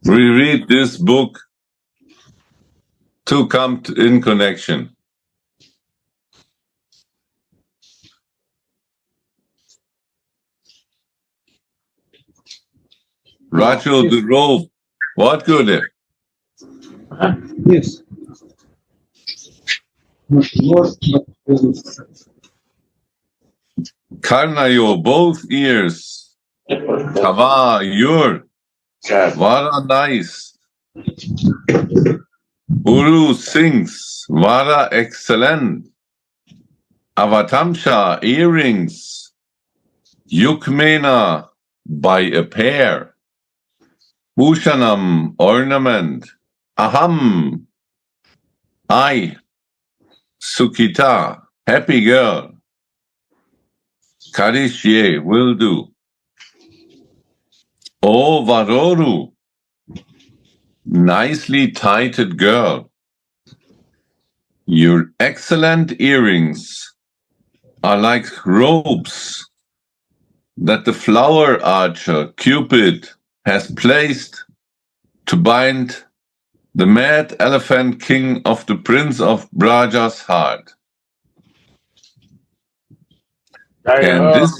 We read this book to come in connection. Rachel, the robe. What good? Yes. Karnayo, both ears. Tava, your. Vara, nice. Uru sings. Vara, excellent. Avatamsha, earrings. Yukmena, by a pair. Bhushanam, ornament. Aham, I. Sukita, happy girl. Karishye, will do. O Varoru, nicely tighted girl. Your excellent earrings are like ropes that the flower archer Cupid has placed to bind the mad elephant king of the prince of Braja's heart. Can this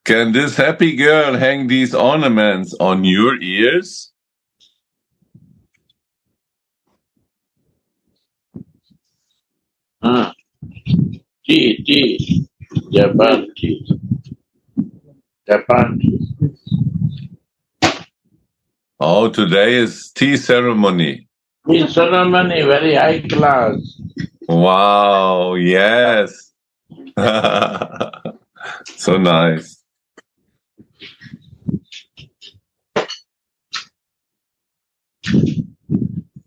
Can this happy girl hang these ornaments on your ears? Tea. Japan tea. Oh, today is tea ceremony. Tea ceremony, very high class. Wow, yes. So nice.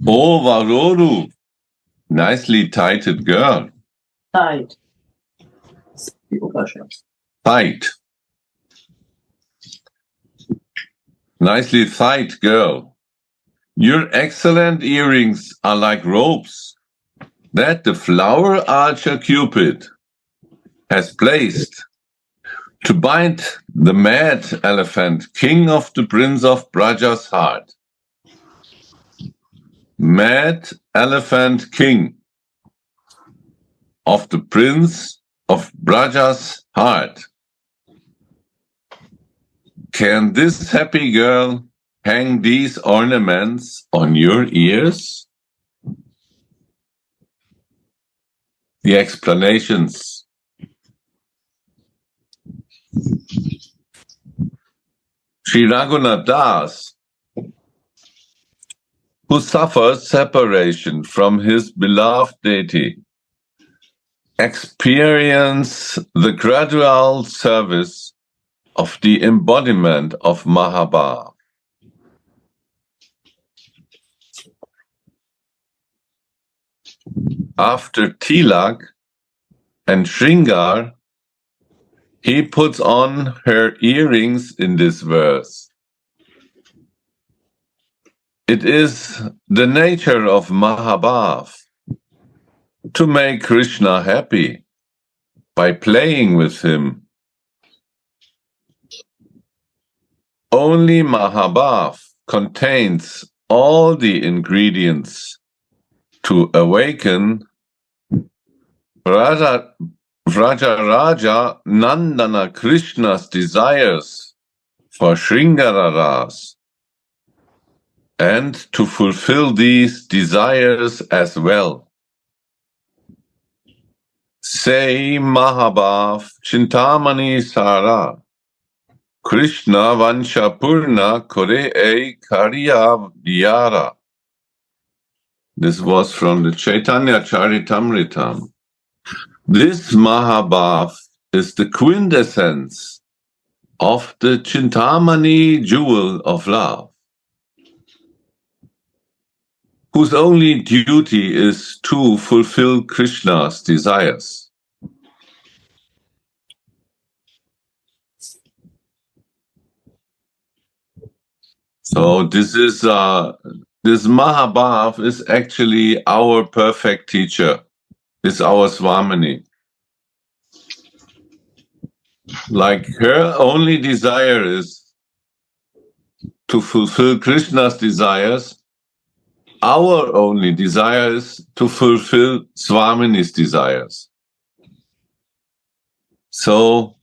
Oh, Varoru, nicely tighted girl. Tight. Tight. Nicely tight girl. Your excellent earrings are like ropes that the flower archer Cupid has placed to bind the mad elephant, king of the prince of Braja's heart. Mad elephant king of the prince of Braja's heart. Can this happy girl hang these ornaments on your ears? The explanations. Sri Raghunath Das, who suffers separation from his beloved deity, experience the gradual service of the embodiment of Mahabhav. After Tilak and Shringar, he puts on her earrings in this verse. It is the nature of Mahabhav to make Krishna happy by playing with him. Only Mahabhav contains all the ingredients to awaken Vrajaraja Nandana Krishna's desires for Shringara Ras, and to fulfill these desires as well. Say Mahabhav Chintamani Sara, Krishna Vansha Purna Kore E Karya Diyara. This was from the Chaitanya Charitamritam. This Mahabhav is the quintessence of the Chintamani jewel of love, whose only duty is to fulfill Krishna's desires. So this Mahabhav is actually our perfect teacher. It's our Swamini. Like her only desire is to fulfill Krishna's desires, our only desire is to fulfill Swamini's desires. So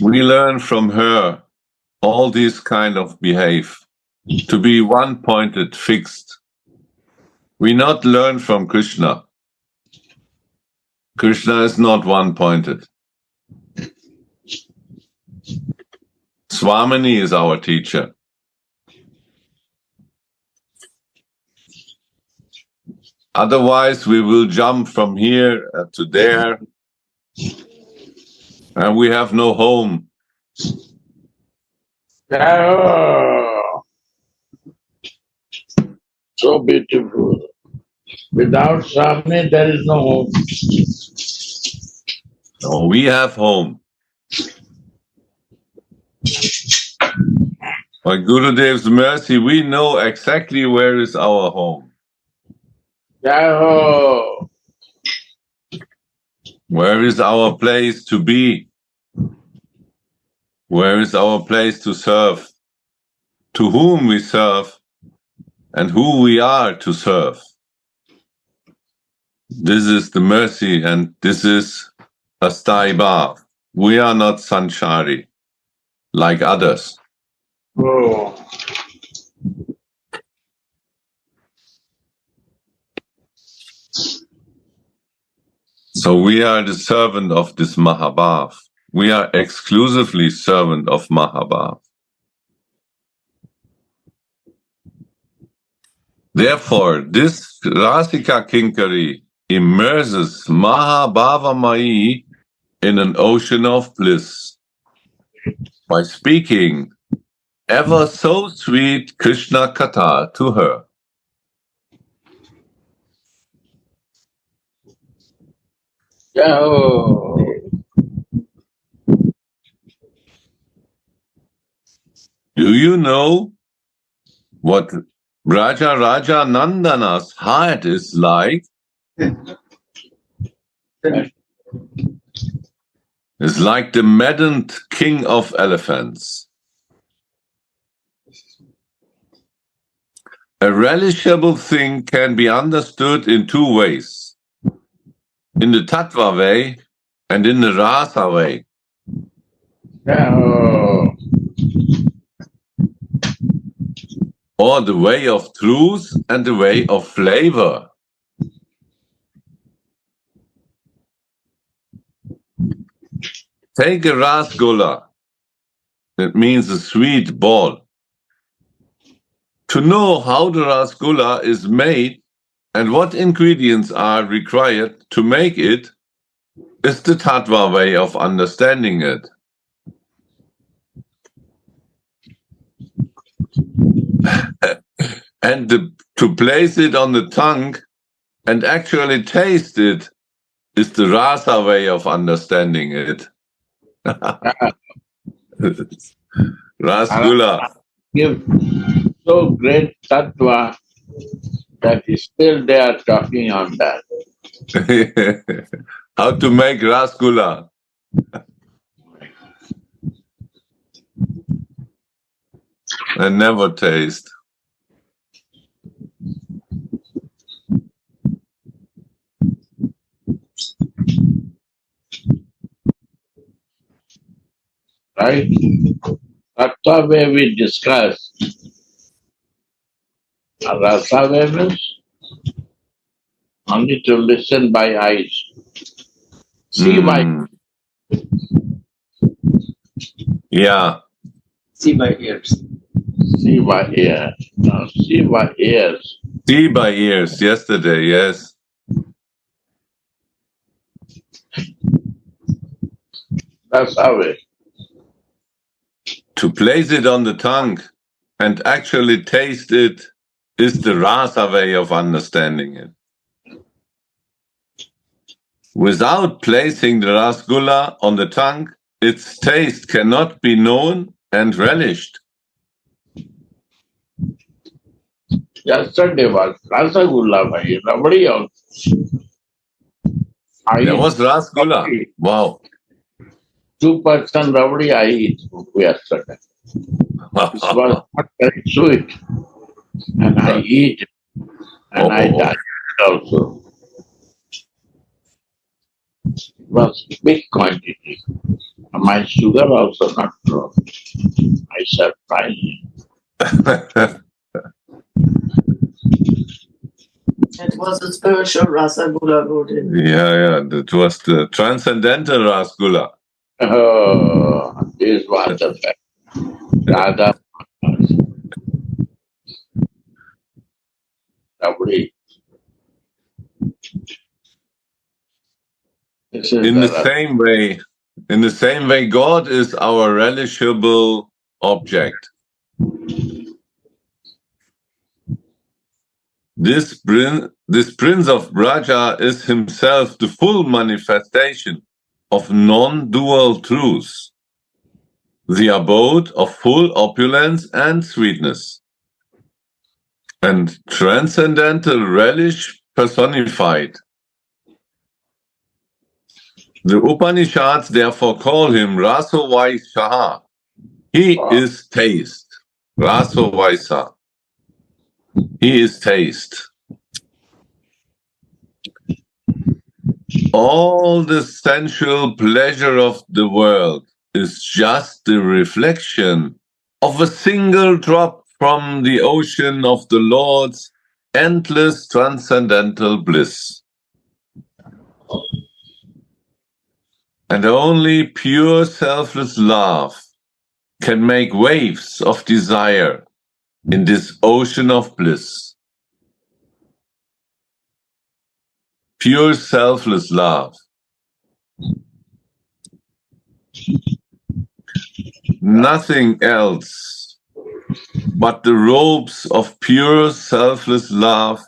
we learn from her all these kind of behave, to be one-pointed, fixed. We not learn from Krishna. Krishna is not one-pointed. Swamini is our teacher. Otherwise, we will jump from here to there, and we have no home. Oh, so beautiful. Without Swami, there is no home. No, we have home. By Gurudev's mercy, we know exactly where is our home. Oh, Where is our place to be? Where is our place to serve? To whom we serve and who we are to serve. This is the mercy and this is Astai Bhav. We are not Sanchari like others. oh. So we are the servant of this Mahabhav. We are exclusively servant of Mahabhav. Therefore, this Rasika Kinkari immerses Mahabhavamai in an ocean of bliss by speaking ever so sweet Krishna Katha to her. Oh. Do you know what Raja Nandana's heart is like? It's like the maddened king of elephants. A relishable thing can be understood in two ways. In the Tattva way and in the Rasa way. Oh. Or the way of truth and the way of flavor. Take a rasgulla, that means a sweet ball. To know how the rasgulla is made and what ingredients are required to make it is the Tattva way of understanding it. And to place it on the tongue and actually taste it is the Rasa way of understanding it. Rasgulla. Give so great tattva that is still they are talking on that. How to make rasgulla. And never taste. Right? Tattva way we discuss. Rasa way means only to listen by eyes. See by Yeah. See by ears. see by ear. No, see by ears. See by ears yesterday, yes. That's how it. To place it on the tongue and actually taste it is the Rasa way of understanding it. Without placing the rasgulla on the tongue, its taste cannot be known and relished. Yesterday was Rasagulla bhai, nobody else. There was rasgulla. Wow. 2% rabdi I eat yesterday. This was not very sweet. And I eat and I digest also. It was big quantity. My sugar also not low. I surprised him. It was a spiritual rasagula Guru. Yeah, that was the transcendental Rasgula. Oh, this was the fact. Radha, rabdi. This is In the rabdi. same way, God is our relishable object. This prince of Braja is himself the full manifestation of non-dual truth, the abode of full opulence and sweetness, and transcendental relish personified. The Upanishads therefore call him Raso Vaishaha. He is taste. Raso Vaisa. He is taste. All the sensual pleasure of the world is just the reflection of a single drop from the ocean of the Lord's endless transcendental bliss. And only pure selfless love can make waves of desire in this ocean of bliss. Pure selfless love. Nothing else but the ropes of pure selfless love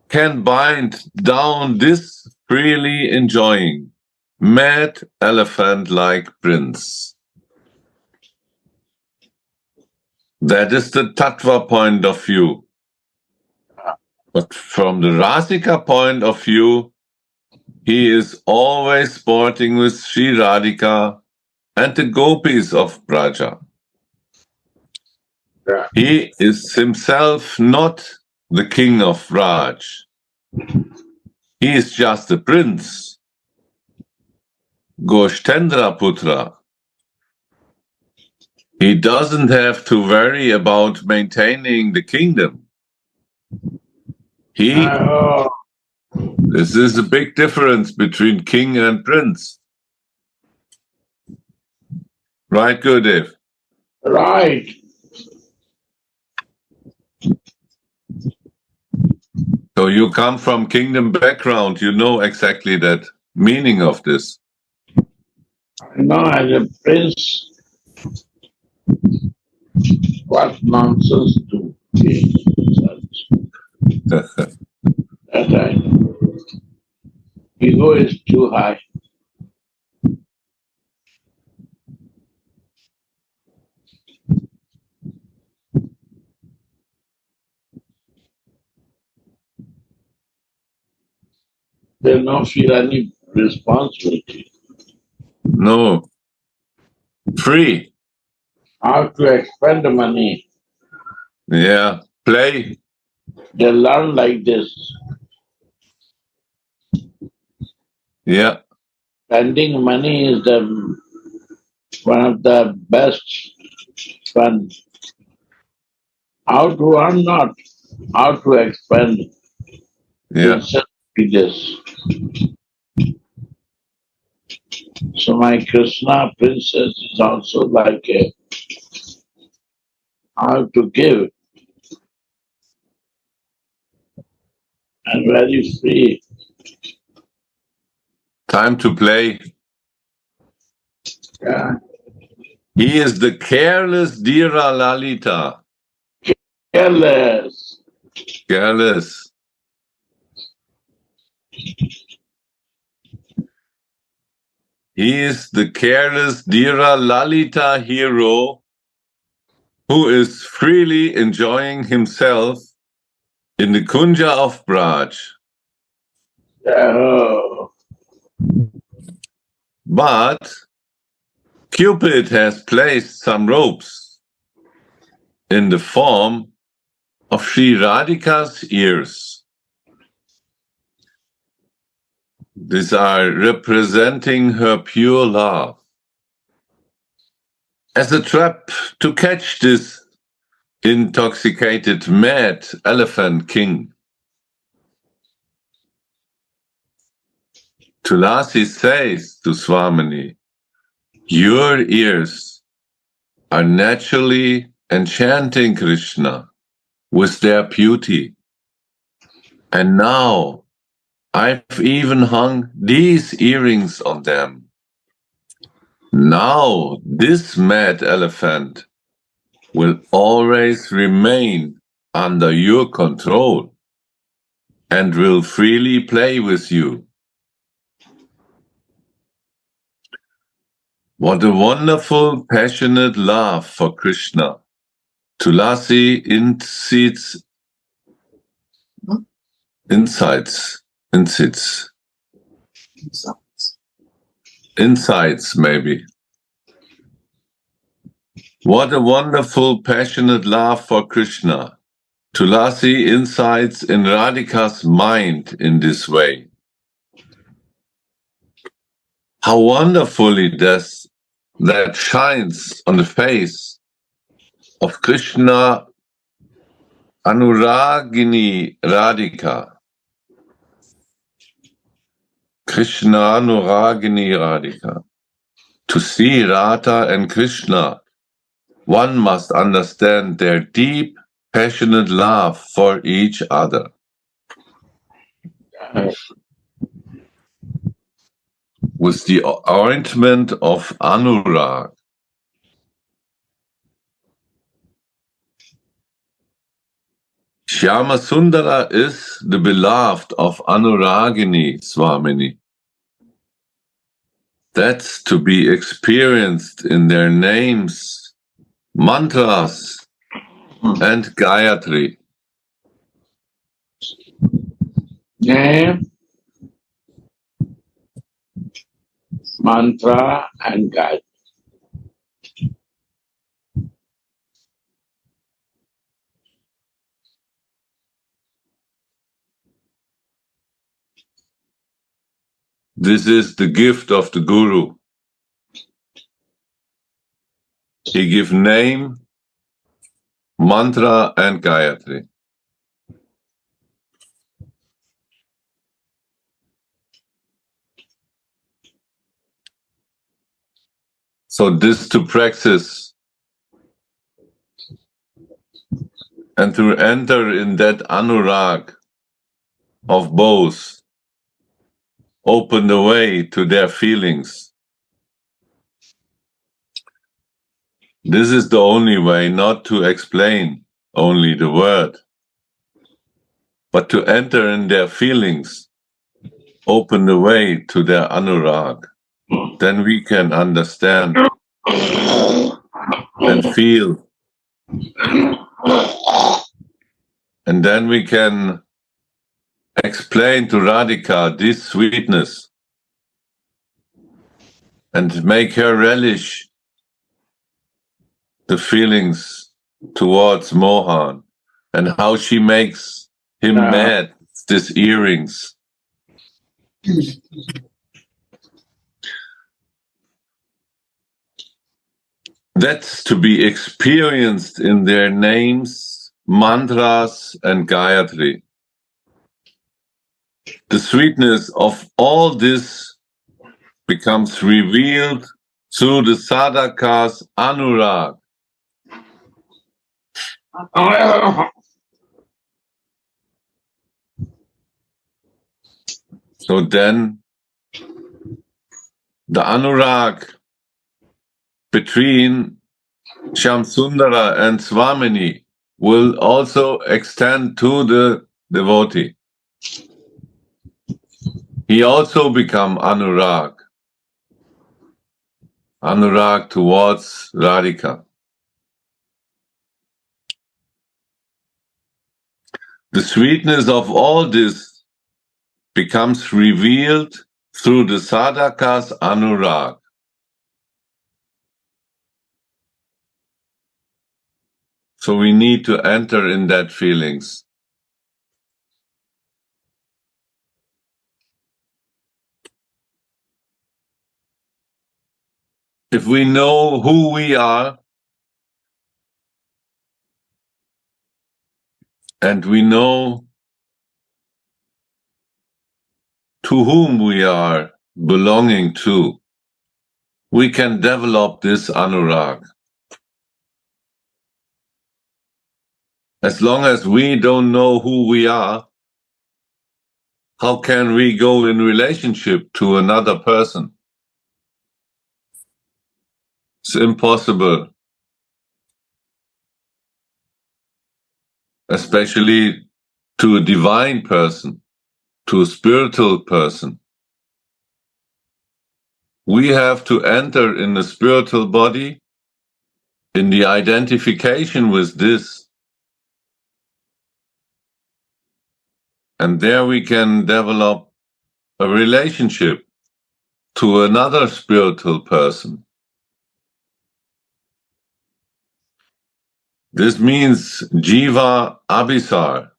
can bind down this freely enjoying, mad elephant-like prince. That is the Tattva point of view. But from the Rasika point of view, he is always sporting with Sri Radhika and the gopis of Braja. He is himself not the king of Raj. He is just a prince, Goshtendra Putra. He doesn't have to worry about maintaining the kingdom. This is a big difference between king and prince. Right, Gurudev? Right. So you come from kingdom background, you know exactly that meaning of this. I know as a prince, what nonsense to be such. That I know. Ego is too high. They don't feel any responsibility. No. Free. How to expend the money. Yeah. Play. They learn like this. Yeah. Spending money is one of the best fun. How to earn not, how to expend. Yeah. This. So my Krishna princess is also like a how to give and very free. Time to play. Yeah. He is the careless Dira Lalita. Careless. Careless. He is the careless Dira Lalita hero who is freely enjoying himself in the Kunja of Braj. Oh. But Cupid has placed some ropes in the form of Sri Radhika's ears. These are representing her pure love. As a trap to catch this intoxicated mad elephant king. Tulasi says to Swamini, your ears are naturally enchanting Krishna with their beauty. And now I've even hung these earrings on them. Now this mad elephant will always remain under your control and will freely play with you. What a wonderful, passionate love for Krishna. Tulasi insights maybe. What a wonderful, passionate love for Krishna. Tulasi incites in Radhika's mind in this way. How wonderfully does that shines on the face of Krishna Anuragini Radhika. Krishna Anuragini Radhika. To see Radha and Krishna, one must understand their deep, passionate love for each other. With the ointment of Anurag. Shyama Sundara is the beloved of Anuragini Swamini. That's to be experienced in their names, mantras, and Gayatri. Name, mantra, and Gayatri. This is the gift of the Guru. He gives name, mantra, and Gayatri. So this to practice and to enter in that anurag of both, open the way to their feelings. This is the only way, not to explain only the word, but to enter in their feelings, open the way to their anurag. Then we can understand and feel. And then we can explain to Radhika this sweetness and make her relish the feelings towards Mohan and how she makes him mad with these earrings. That's to be experienced in their names, mantras, and Gayatri. The sweetness of all this becomes revealed through the sadhaka's anurag. So then, the anurag between Shyamsundara and Swamini will also extend to the devotee. He also become anurag towards Radhika. The sweetness of all this becomes revealed through the sadhaka's anurag. So we need to enter in that feelings. If we know who we are, and we know to whom we are belonging to, we can develop this anurag. As long as we don't know who we are, how can we go in relationship to another person? It's impossible. Especially to a divine person, to a spiritual person. We have to enter in the spiritual body, in the identification with this. And there we can develop a relationship to another spiritual person. This means Jiva Abhisar.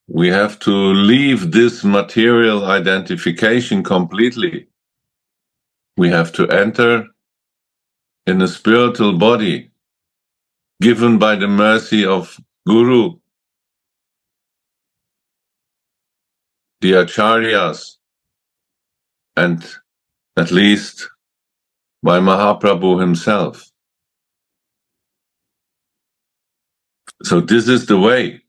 We have to leave this material identification completely. We have to enter in a spiritual body given by the mercy of Guru, the Acharyas, and at least by Mahaprabhu himself. So this is the way.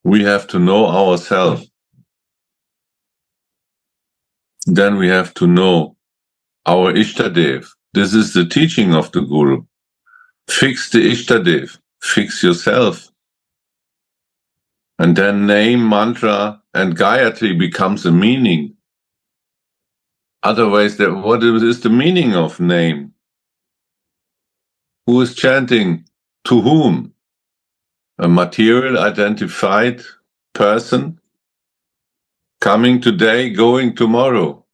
We have to know ourselves. Then we have to know our Ishtadev. This is the teaching of the Guru. Fix the Ishtadev. Fix yourself. And then name, mantra, and Gayatri becomes a meaning. Otherwise, what is the meaning of name? Who is chanting? To whom? A material identified person coming today, going tomorrow.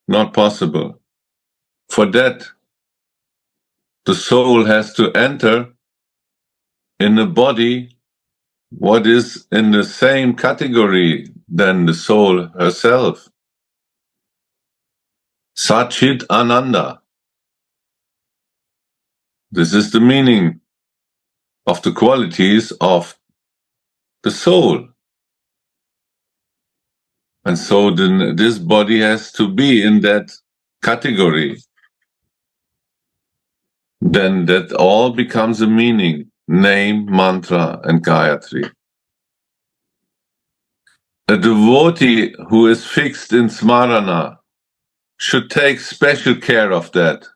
Not possible. For that, the soul has to enter in a body what is in the same category than the soul herself. Satchit Ananda. This is the meaning of the qualities of the soul. And so then this body has to be in that category. Then that all becomes a meaning, name, mantra, and Gayatri. A devotee who is fixed in smarana should take special care of that.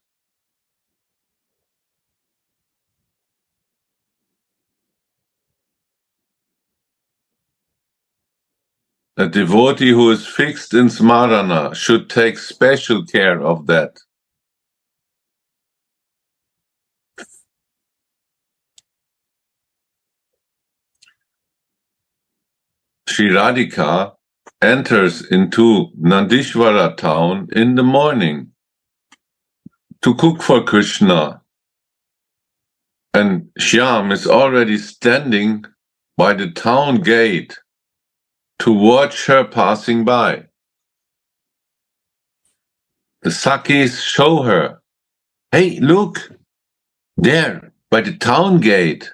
A devotee who is fixed in smarana should take special care of that. Shri Radhika enters into Nandishvara town in the morning to cook for Krishna. And Shyam is already standing by the town gate to watch her passing by. The Sakis show her, hey, look, there by the town gate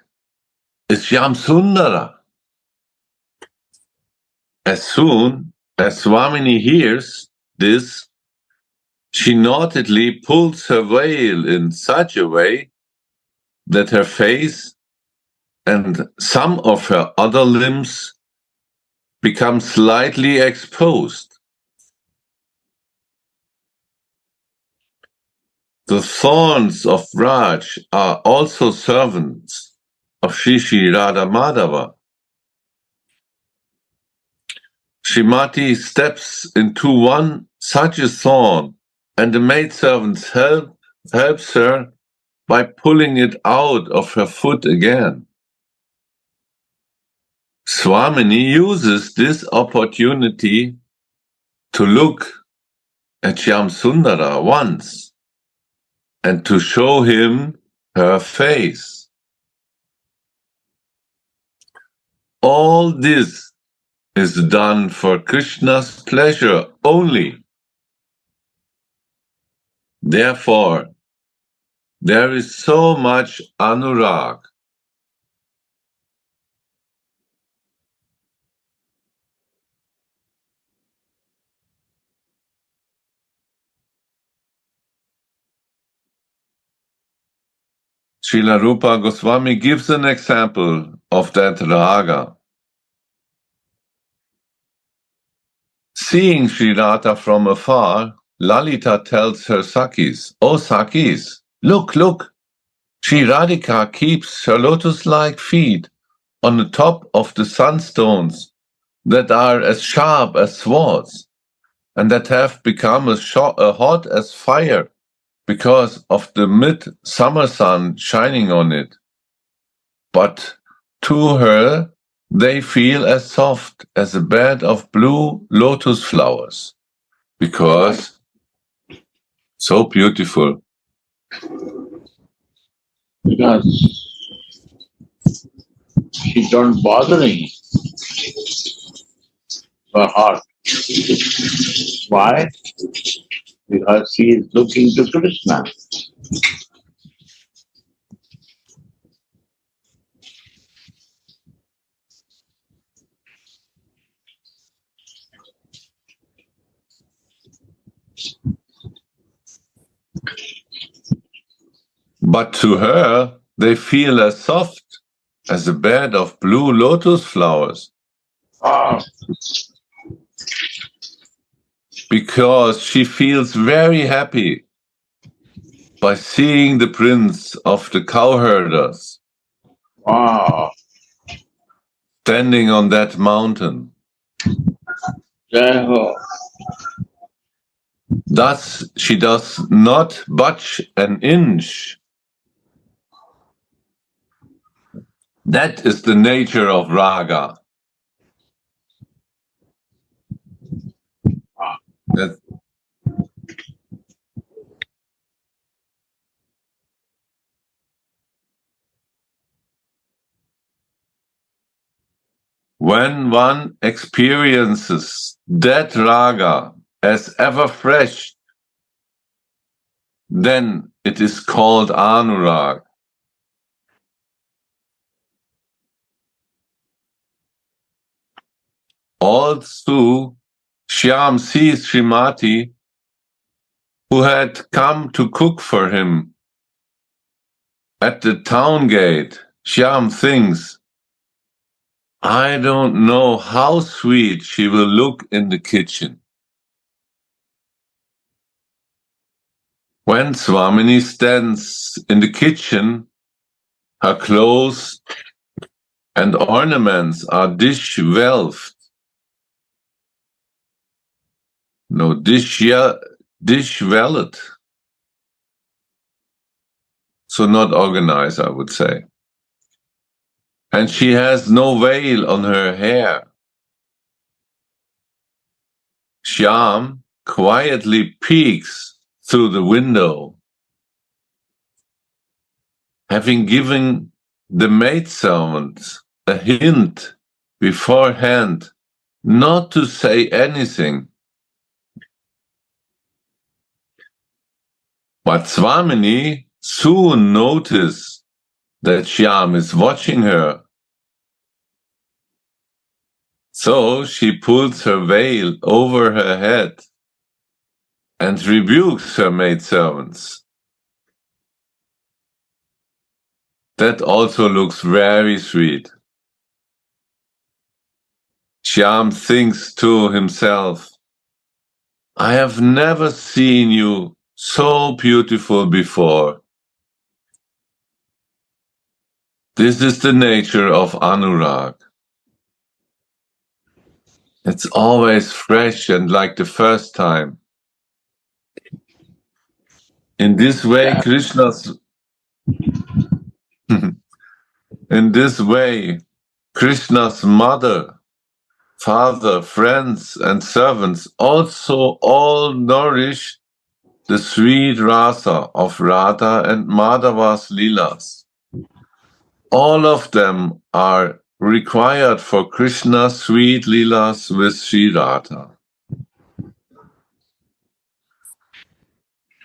is Shyam Sundara. As soon as Swamini hears this, she naughtily pulls her veil in such a way that her face and some of her other limbs become slightly exposed. The thorns of Raj are also servants of Shri Radha Madhava. Srimati steps into one such a thorn, and the maidservants helps her by pulling it out of her foot again. Swamini uses this opportunity to look at Shyamsundara once and to show him her face. All this is done for Krishna's pleasure only. Therefore, there is so much anurag. Srila Rupa Goswami gives an example of that raga. Seeing Sri Radha from afar, Lalita tells her Sakis, "Oh Sakis, look, look, Sri Radhika keeps her lotus-like feet on the top of the sunstones that are as sharp as swords and that have become as hot as fire because of the midsummer sun shining on it. But to her, they feel as soft as a bed of blue lotus flowers because so beautiful." Because she don't bothering her heart. Why? Because she is looking to Krishna. But to her, they feel as soft as a bed of blue lotus flowers Ah, because she feels very happy by seeing the prince of the cowherders wow. standing on that mountain. Jai Ho. Thus, she does not budge an inch. That is the nature of raga. That when one experiences that raga as ever fresh, then it is called anurag. All through, Shyam sees Srimati, who had come to cook for him. At the town gate, Shyam thinks, "I don't know how sweet she will look in the kitchen." When Swamini stands in the kitchen, her clothes and ornaments are dish-welved. No, dish-welted. So not organized, I would say. And she has no veil on her hair. Shyam quietly peeks through the window, having given the maidservants a hint beforehand not to say anything. But Swamini soon noticed that Shyam is watching her. So she pulls her veil over her head and rebukes her maidservants. That also looks very sweet. Shyam thinks to himself, "I have never seen you so beautiful before." This is the nature of anurag. It's always fresh and like the first time. In this way, in this way, Krishna's mother, father, friends, and servants also all nourish the sweet rasa of Radha and Madhava's Leelas. All of them are required for Krishna's sweet Leelas with Sri Radha.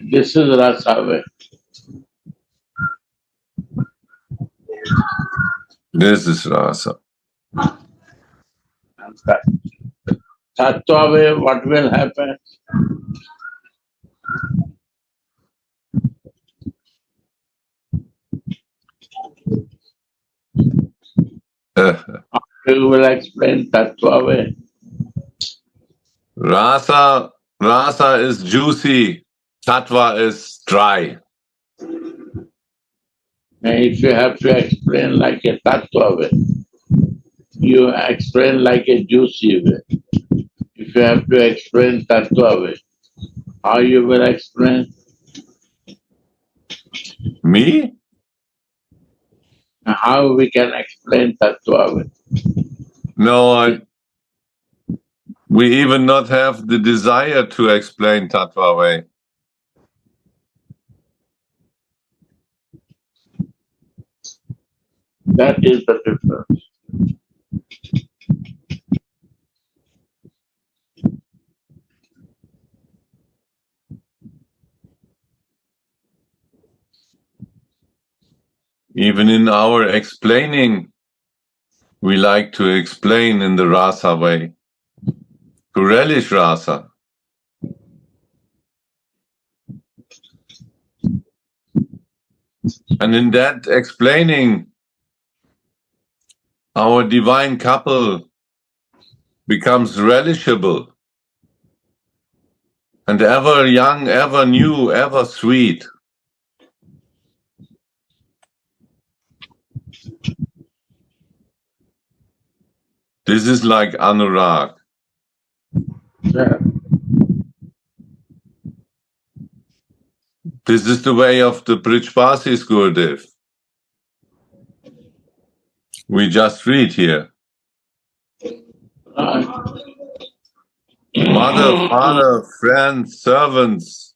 This is rasa way. This is rasa. And tattva way, what will happen? You will explain tattva way. Rasa is juicy, tattva is dry. And if you have to explain like a tattva way, you explain like a juicy way. If you have to explain tattva way, how you will explain? Me? How we can explain tattva way? No, we even not have the desire to explain tattva way. That is the difference. Even in our explaining, we like to explain in the rasa way, to relish rasa. And in that explaining, our divine couple becomes relishable and ever young, ever new, ever sweet. This is like anurag. Yeah. This is the way of the Brijvasis, Gurudev. We just read here. Mother, father, friends, servants,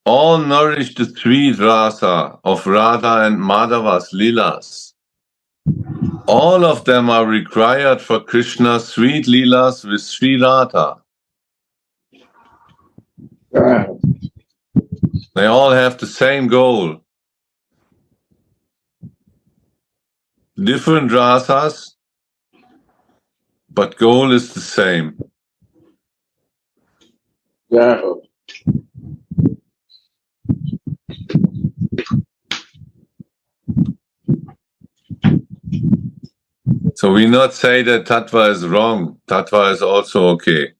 all nourish the sweet rasa of Radha and Madhava's Leelas. All of them are required for Krishna's sweet Leelas with Sri Radha. Yeah. They all have the same goal. Different rasas, but goal is the same. Yeah. So we not say that tattva is wrong. Tattva is also okay.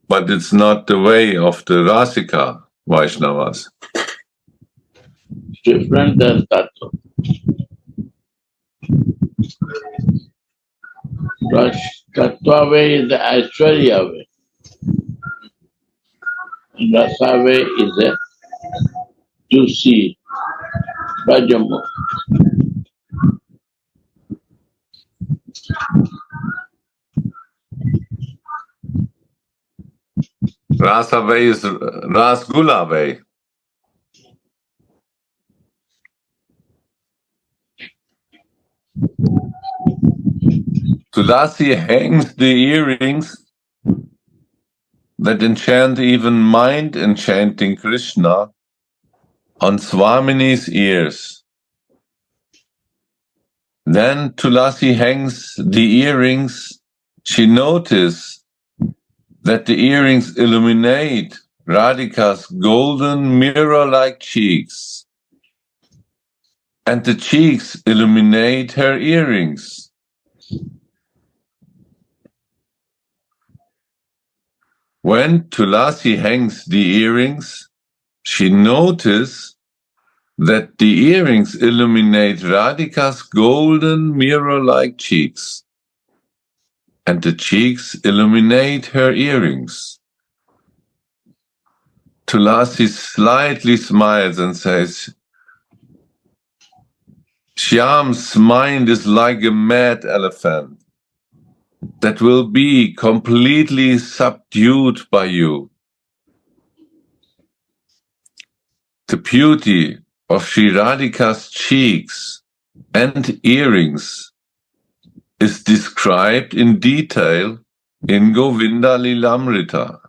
But it's not the way of the Rasika Vaishnavas. Different than tattva. But tattva way is the Aishwarya way. And rasa way is a juicy Rajamukh. Rasa way is Rasgula way. Tulasi hangs the earrings that enchant even mind enchanting Krishna on Swamini's ears. Then Tulasi hangs the earrings. She noticed that the earrings illuminate Radhika's golden mirror-like cheeks, and the cheeks illuminate her earrings. When Tulasi hangs the earrings, she noticed that the earrings illuminate Radhika's golden mirror-like cheeks, and the cheeks illuminate her earrings. Tulasi slightly smiles and says, Shyam's mind is like a mad elephant that will be completely subdued by you. The beauty of Sri Radhika's cheeks and earrings is described in detail in Govinda Lilamrita.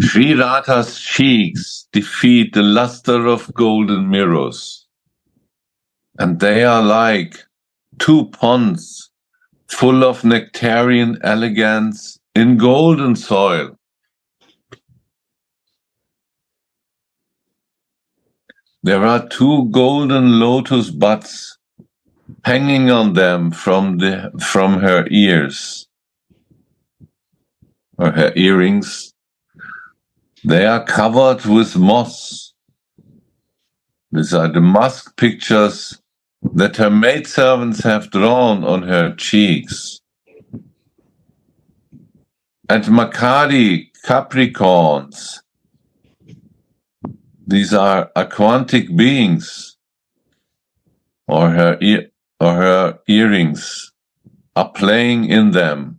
Sri Radha's cheeks defeat the luster of golden mirrors, and they are like two ponds full of nectarian elegance in golden soil. There are two golden lotus buds hanging on them from her ears or her earrings. They are covered with moss. These are the musk pictures that her maidservants have drawn on her cheeks. And Makari Capricorns. These are aquatic beings, or her earrings are playing in them.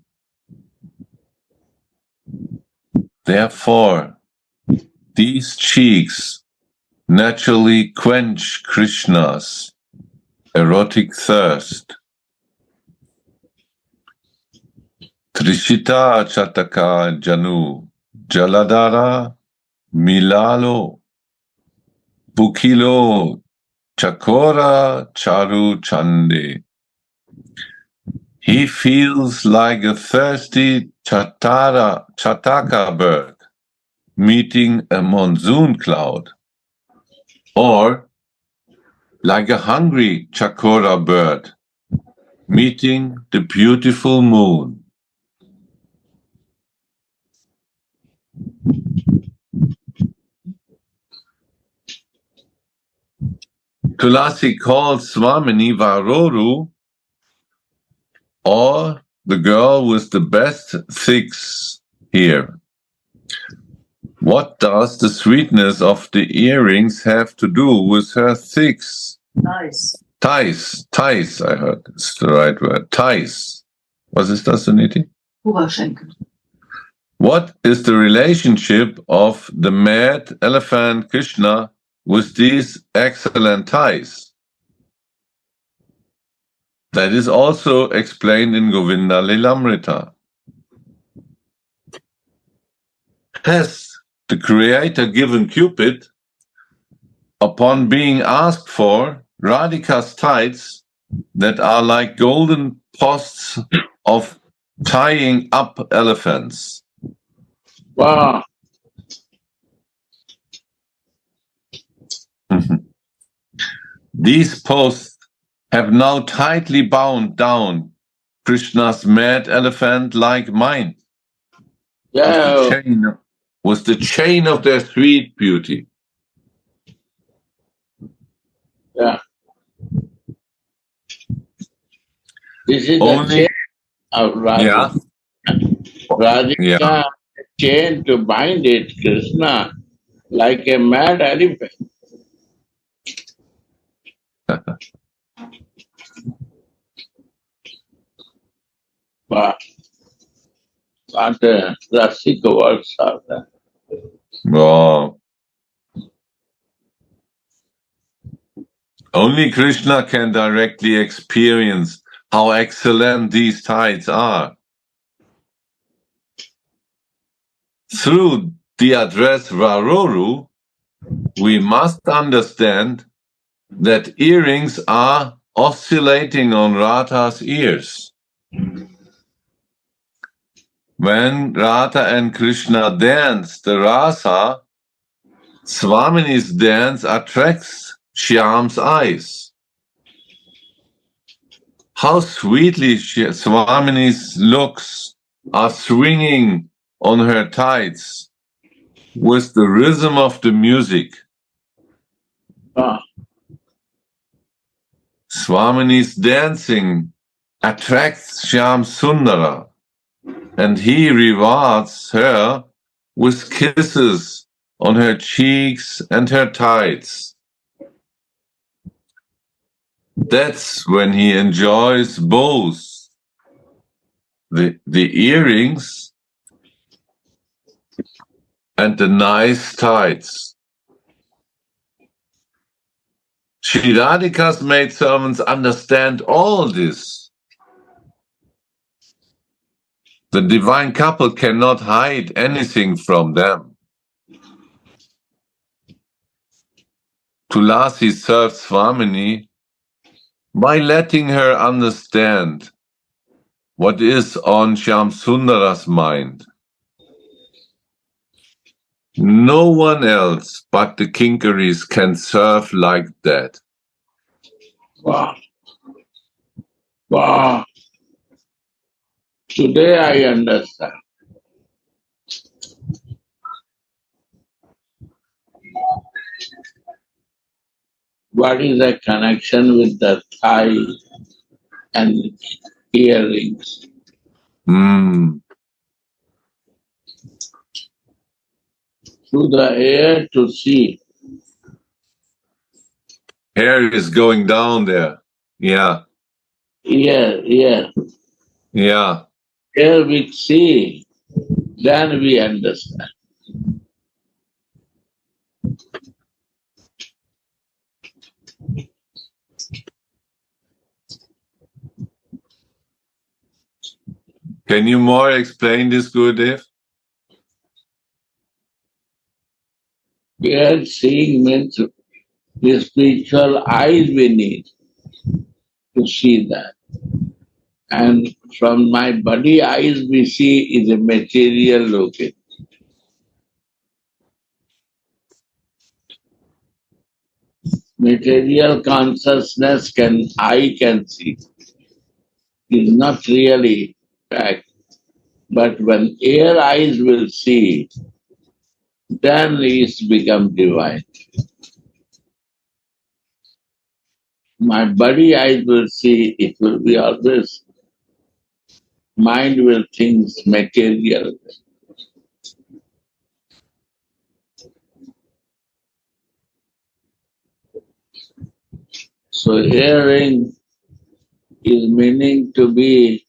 Therefore, these cheeks naturally quench Krishna's erotic thirst. Trishita Chataka Janu Jaladara Milalo Bukilo Chakora Charu Chande. He feels like a thirsty Chataka bird meeting a monsoon cloud, or like a hungry Chakora bird meeting the beautiful moon. Tulasi calls Swamini Varoru, or the girl with the best thicks here. What does the sweetness of the earrings have to do with her thicks? Nice. Ties, I heard. It's the right word. Ties. Was ist das, Suniti? Oberschenkel. What is the relationship of the mad elephant Krishna with these excellent ties? That is also explained in Govinda Lilamrita. Has the creator given Cupid, upon being asked for, Radhika's tights that are like golden posts of tying up elephants? Wow. These posts have now tightly bound down Krishna's mad elephant-like mind Yeah. with the chain of their sweet beauty. Yeah. This is Only- the chain of Radha. Yeah. Radhika Yeah. chain to bind it, Krishna, like a mad elephant. Wow. What a Rasika words are that. Wow. Only Krishna can directly experience how excellent these tides are. Through the address Varoru, we must understand that earrings are oscillating on Radha's ears. When Radha and Krishna dance the rasa, Swamini's dance attracts Shyam's eyes. How sweetly Swamini's looks are swinging on her tights with the rhythm of the music. Ah, Swamini's dancing attracts Shyam Sundara, and he rewards her with kisses on her cheeks and her tights. That's when he enjoys both the earrings and the nice tights. Shri Radhika's maidservants understand all this. The divine couple cannot hide anything from them. Tulasi serves Swamini by letting her understand what is on Shyamsundara's mind. No one else but the Kinkaris can serve like that. Wow. Wow. Today I understand. What is the connection with the thigh and earrings? Through the air to see. Hair is going down there. Yeah. Yeah. Yeah. Here we see, then we understand. Can you more explain this, Gurudev? Here seeing means the spiritual eyes we need to see that. And from my body eyes we see is a material looking. Material consciousness I can see. Is not really fact. But when air eyes will see, then it's become divine. My body eyes will see, it will be always. Mind will think material. So earring is meaning to be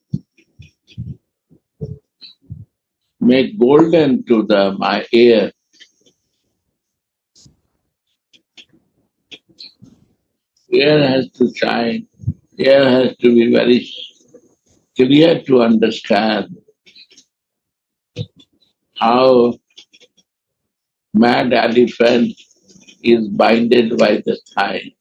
make golden to my ear. Ear has to shine. Ear has to be very clear to understand how mad elephant is binded by the thigh.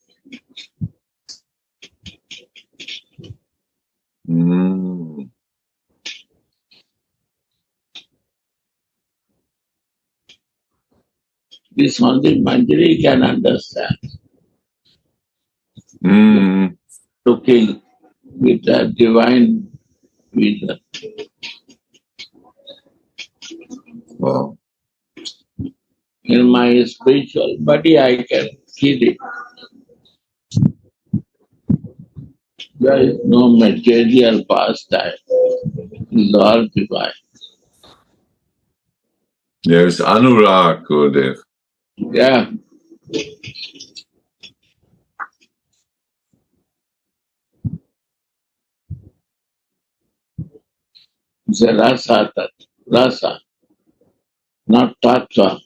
This only Manjari can understand. Looking with that divine vision. Wow. In my spiritual body, I can feel it. There is no material pastime. It's all divine. There's Anurag, Gurudev. Yeah. It's a rasa, not tattva.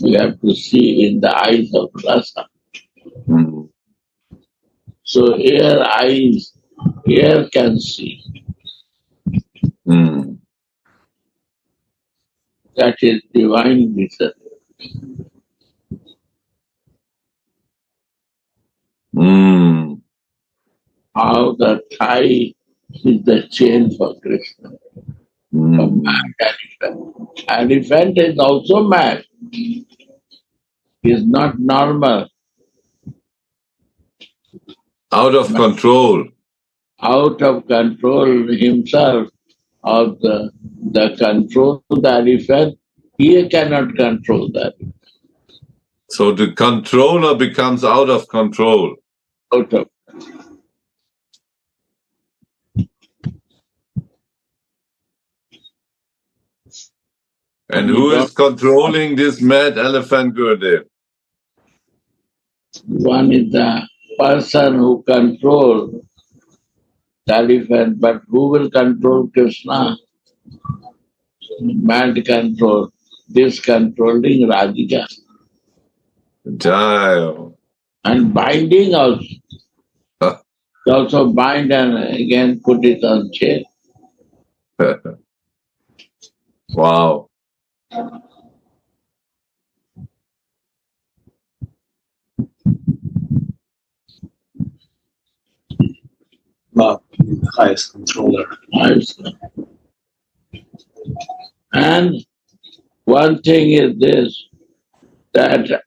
We have to see in the eyes of rasa. So ear can see. That is divine vision. How the thigh is the chain for Krishna. A mad elephant. Elephant is also mad. He is not normal. Out of control. Out of control himself, of the control of the elephant, he cannot control that. So the controller becomes out of control. Out of And who is controlling this mad elephant, Gurudev? One is the person who controls the elephant, but who will control Krishna? Mind control. This controlling Radhika. Jai. And binding also. Also bind and again put it on chair. Wow. Wow, the highest controller. And one thing is this, that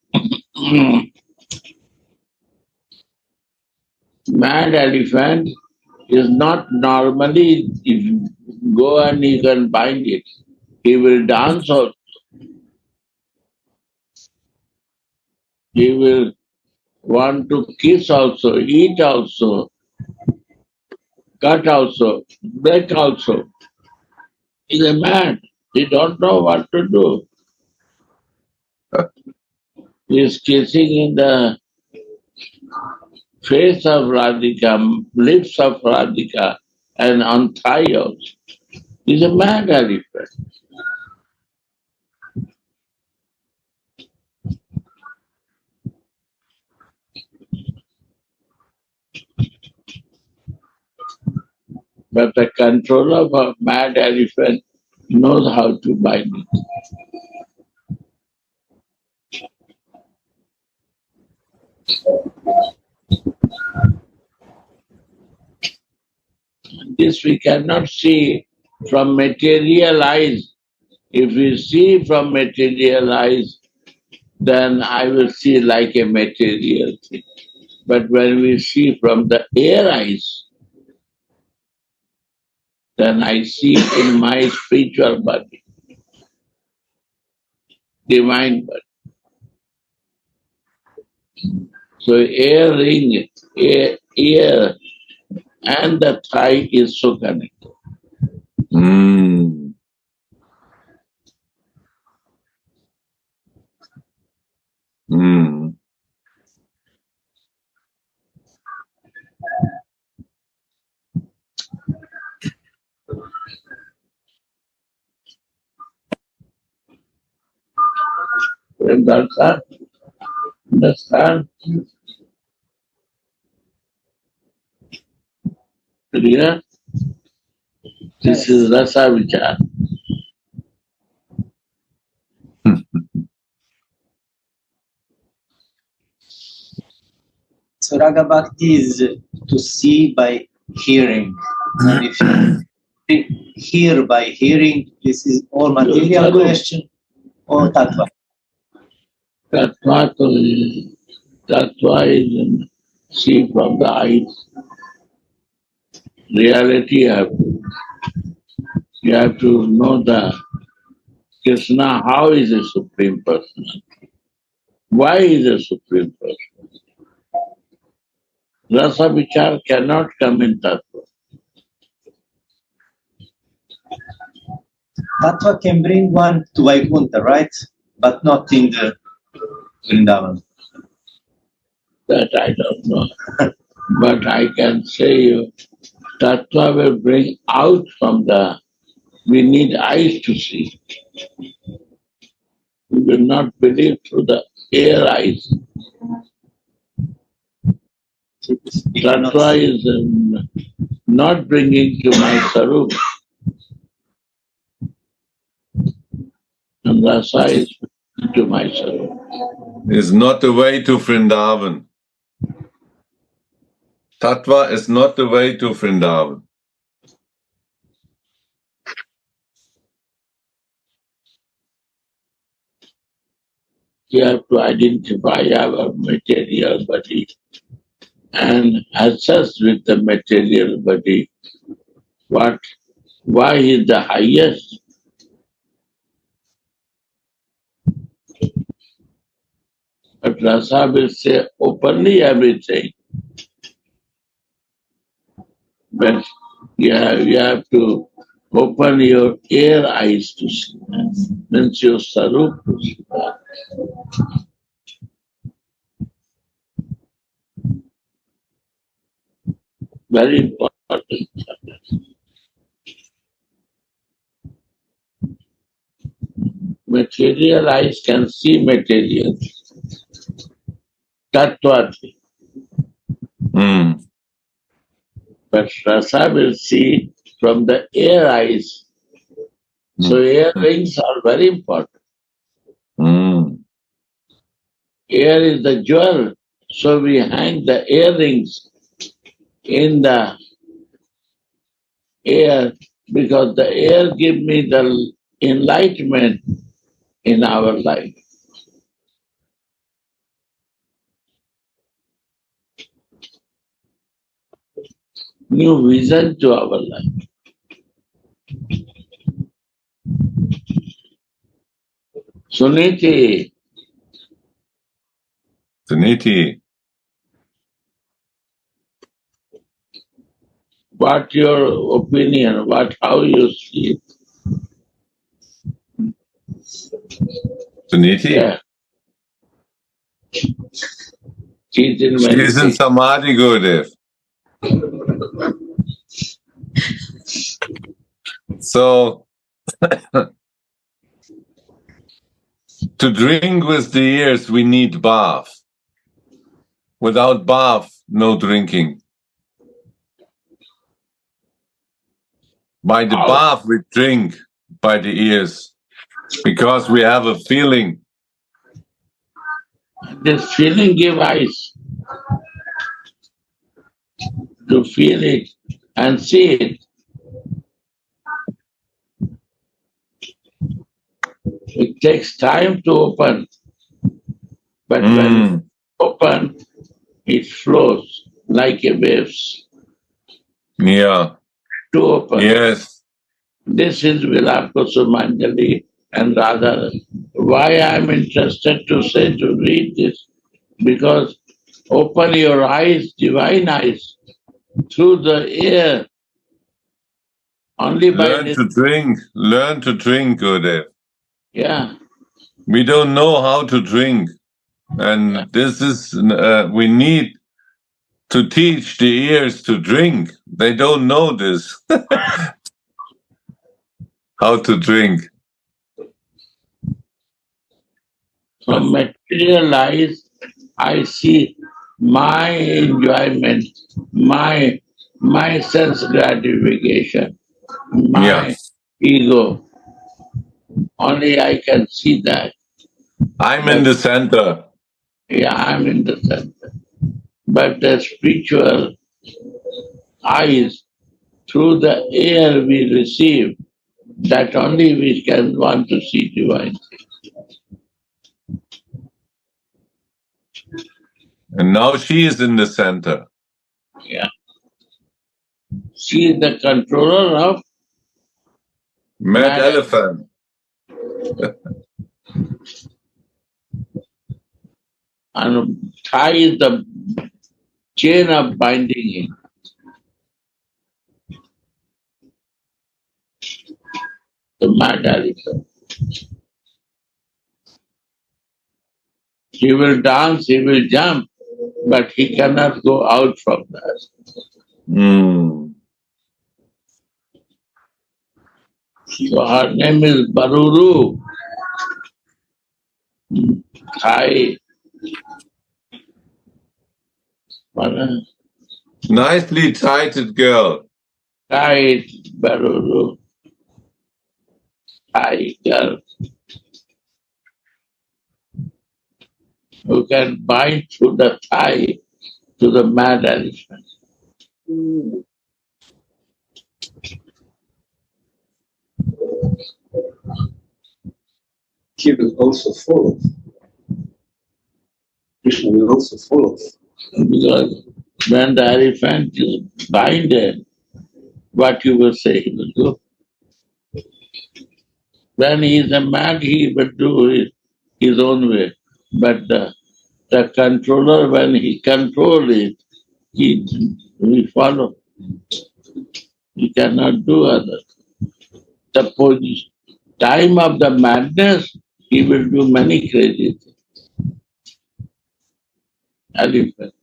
mad elephant is not normally, if you go and you can bind it, he will dance also. He will want to kiss also, eat also, cut also, break also. He's a man. He don't know what to do. He's kissing in the face of Radhika, lips of Radhika, and on thigh also. He's a mad elephant. But the controller of a mad elephant knows how to bind it. This we cannot see from material eyes. If we see from material eyes, then I will see like a material thing. But when we see from the air eyes, then I see in my spiritual body, divine body. So air ring, ear and the thigh is so connected. Mm. Mm. Understand? Understand? Clear? This is rasa vichar. So Raga Bhakti is to see by hearing. And if you hear by hearing, this is all material question or tattva. Tattva is see from the eyes. Reality you have to know the Krishna, how is a supreme person? Why is a supreme person? Rasa vichar cannot come in tattva. Tattva can bring one to Vaikuntha, right? But not in the Vrindavan. That I don't know. But I can say you, tattva will bring out from we need eyes to see. We will not believe through the air eyes. Tattva is not bringing to my sarup. And rasa is to my sarup. Is not the way to Vrindavan. Tattva is not the way to Vrindavan. You have to identify our material body and assess with the material body why is the highest. But rasa will say openly everything. But you have to open your ear eyes to see. Means your sarup to see. very important. Material eyes can see material. Tattvati. Mm. But rasa will see from the air eyes. So earrings are very important. Mm. Air is the jewel. So we hang the earrings in the air because the air gives me the enlightenment in our life. New vision to our life. Suniti, Suniti, what your opinion? How you see it? Suniti. Yeah. She's in She is in meditation. Samadhi, Gurudev. So, to drink with the ears, we need bath. Without bath, no drinking. By the bath, we drink by the ears because we have a feeling. This feeling give eyes to feel it and see it. It takes time to open, but when it open, it flows like a waves Yeah. to open. Yes. This is Vilapa, Kusumanjali and Radha. Why I am interested to say to read this? Because open your eyes, divine eyes, through the air. Only by Learn this. to drink. Learn to drink, Gurudev. Yeah. We don't know how to drink. And this is, we need to teach the ears to drink. They don't know this. How to drink. From material eyes, I see my enjoyment, my sense gratification, my ego. Only I can see that. I'm in the center. Yeah, I'm in the center. But the spiritual eyes, through the air we receive, that only we can want to see divine things. And now she is in the center. Yeah. She is the controller of Mad elephant. And tie is the chain of binding him. The mad elephant. He will dance, he will jump, but he cannot go out from that. Mm. So her name is Baruru. Thai. Nicely tighted girl. Thai Baruru. Thai girl. Who can bind through the thigh to the mad elephant. He will also follow. Krishna will also follow. Because when the elephant is binded, what you will say he will do. When he is a man, he will do his own way. But the controller, when he controls it, he follow. He cannot do other. The time of the madness, he will do many crazy things. Elephant.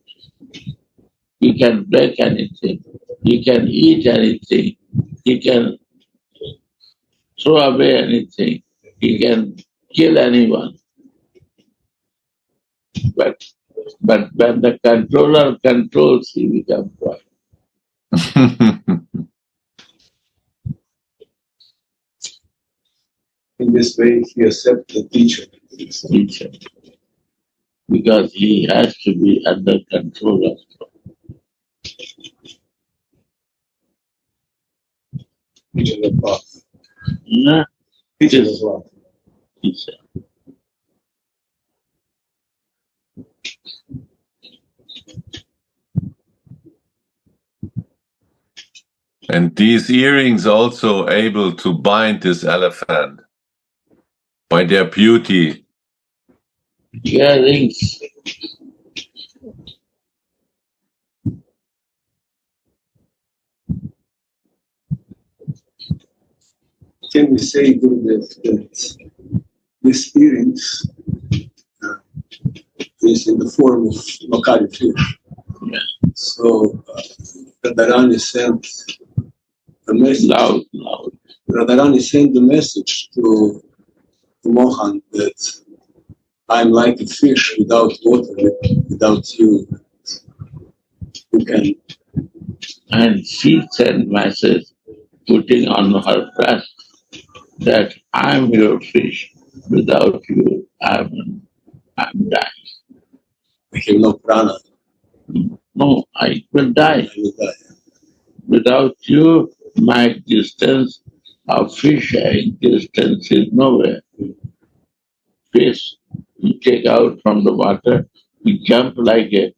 He can break anything. He can eat anything. He can throw away anything. He can kill anyone. But when the controller controls, he becomes quiet. In this way, he accepts the teacher. Teacher. Because he has to be under control of Teacher the path. yeah, Teacher as well. teacher. And these earrings also able to bind this elephant by their beauty. Earrings. Can we say, Gurudev, that these earrings is in the form of Makari fish? Yeah. So Radharani sent the message. Loud. Radharani sent the message to Mohan that I'm like a fish without water, without you. You can. And she sent message putting on her breast that I'm your fish. Without you, I'm dying. I have no prana. No, I will die. I will die. Without you, my existence of fish existence is nowhere. Fish, you take out from the water, you jump like a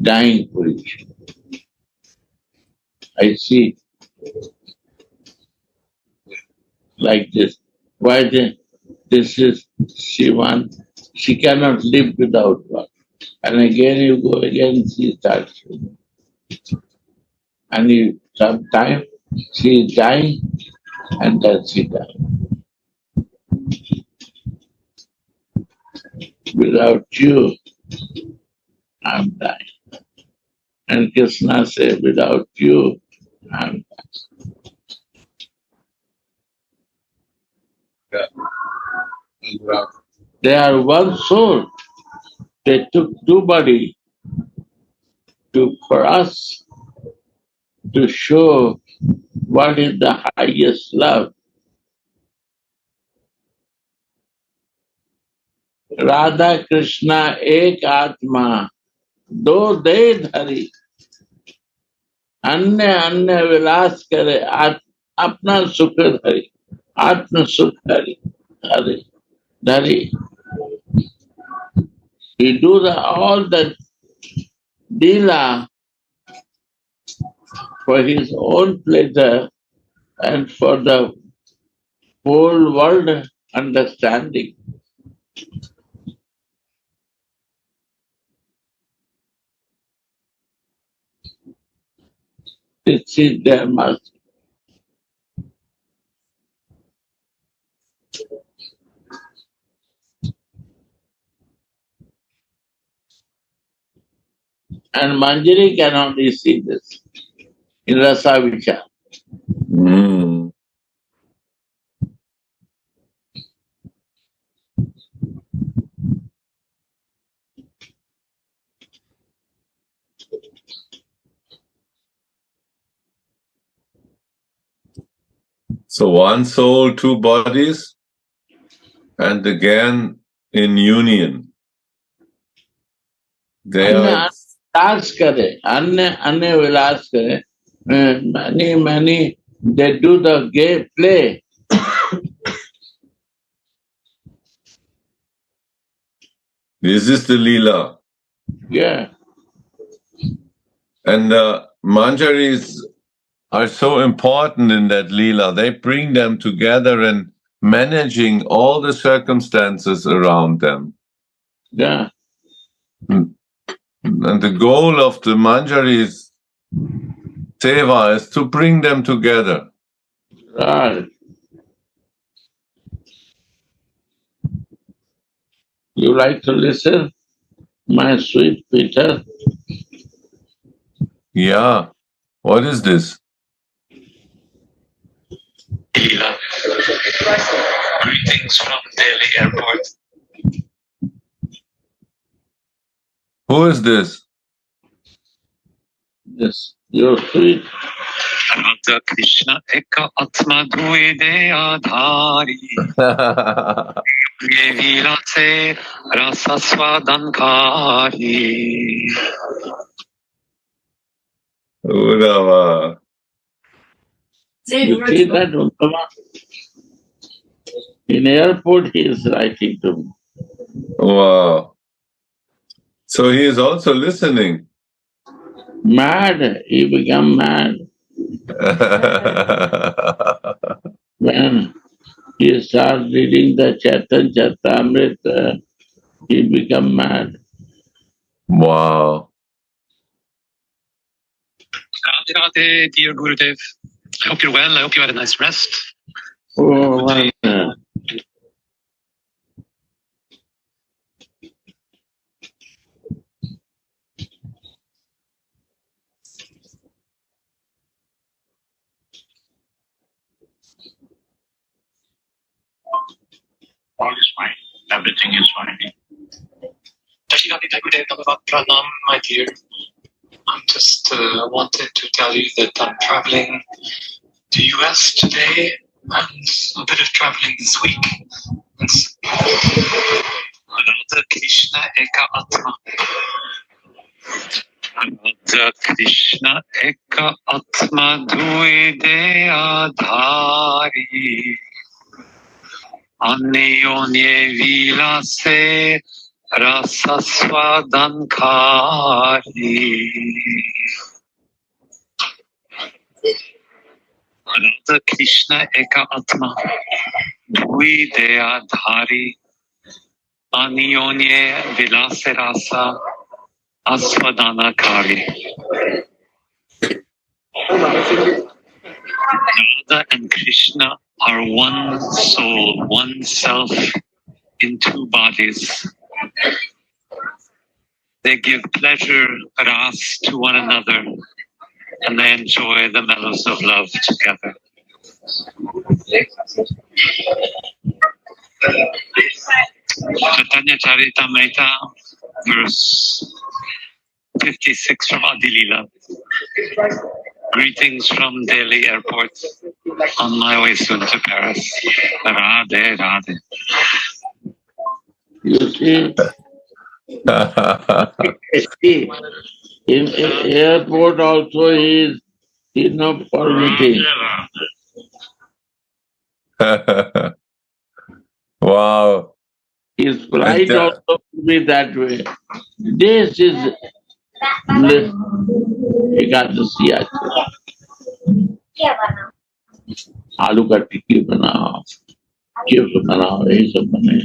dying fish. I see like this. Why this is she cannot live without water. And again you go again, she starts swimming. And sometime she is dying and then she dies. Without you, I'm dying. And Krishna said, without you, I'm Yeah. They are one soul. They took two bodies for us to show what is the highest love. Radha Krishna ek atma, do de dhari, अन्य अन्य विलास करे, अपना सुख धरी, आत्म सुख धरी, धरी. He do all the lila for his own pleasure and for the whole world understanding. This is their master. And Manjari can only see this in Rasa Vichar. Mm. So one soul, two bodies, and again in union. They are अन्य विलास करे, many, they do the gay play. this is the lila. Yeah. And manjaris are so important in that lila. They bring them together and managing all the circumstances around them. Yeah. And the goal of the manjaris seva is to bring them together. Right. You like to listen, my sweet Peter? Yeah. What is this? Leela. Greetings from Delhi airport. Who is this? Yes, you're sweet. Radha Krishna eka atma dvide adhari. Ye Leela se rasa swadankari. Urava. You see that, Uttama? In airport he is writing to me. Wow. So he is also listening. Mad, he become mad. When he starts reading the Chaitan Charitamrita, he become mad. Wow. Radhe Radhe, dear Gurudev. I hope you're well. I hope you had a nice rest. Oh, man. All is fine. Everything is fine. Tashigati Gurudev, Bhagavat Pranam, my dear. I just wanted to tell you that I'm traveling to US today and a bit of traveling this week. Radha Krishna Eka Atma. Radha Krishna Eka Atma Dvide Adhari. Anyonye Vilase Rasa Swadankari. Radha Krishna Eka Atma Dvide Adhari. Anyonye Vilase Rasa Aswadhanakari. Radha and Krishna are one soul, one self in two bodies. They give pleasure, ras, to one another, and they enjoy the mellows of love together. Chaitanya Charitamrita, verse 56 from Adilila. Greetings from Delhi airport, on my way soon to Paris. Radhe, Radhe. You see, in airport also he is not permitting. Wow. His flight also will be that way. This is Ekadashi आज आलू का टिक्की बनाओ, chips बनाओ, यही सब बने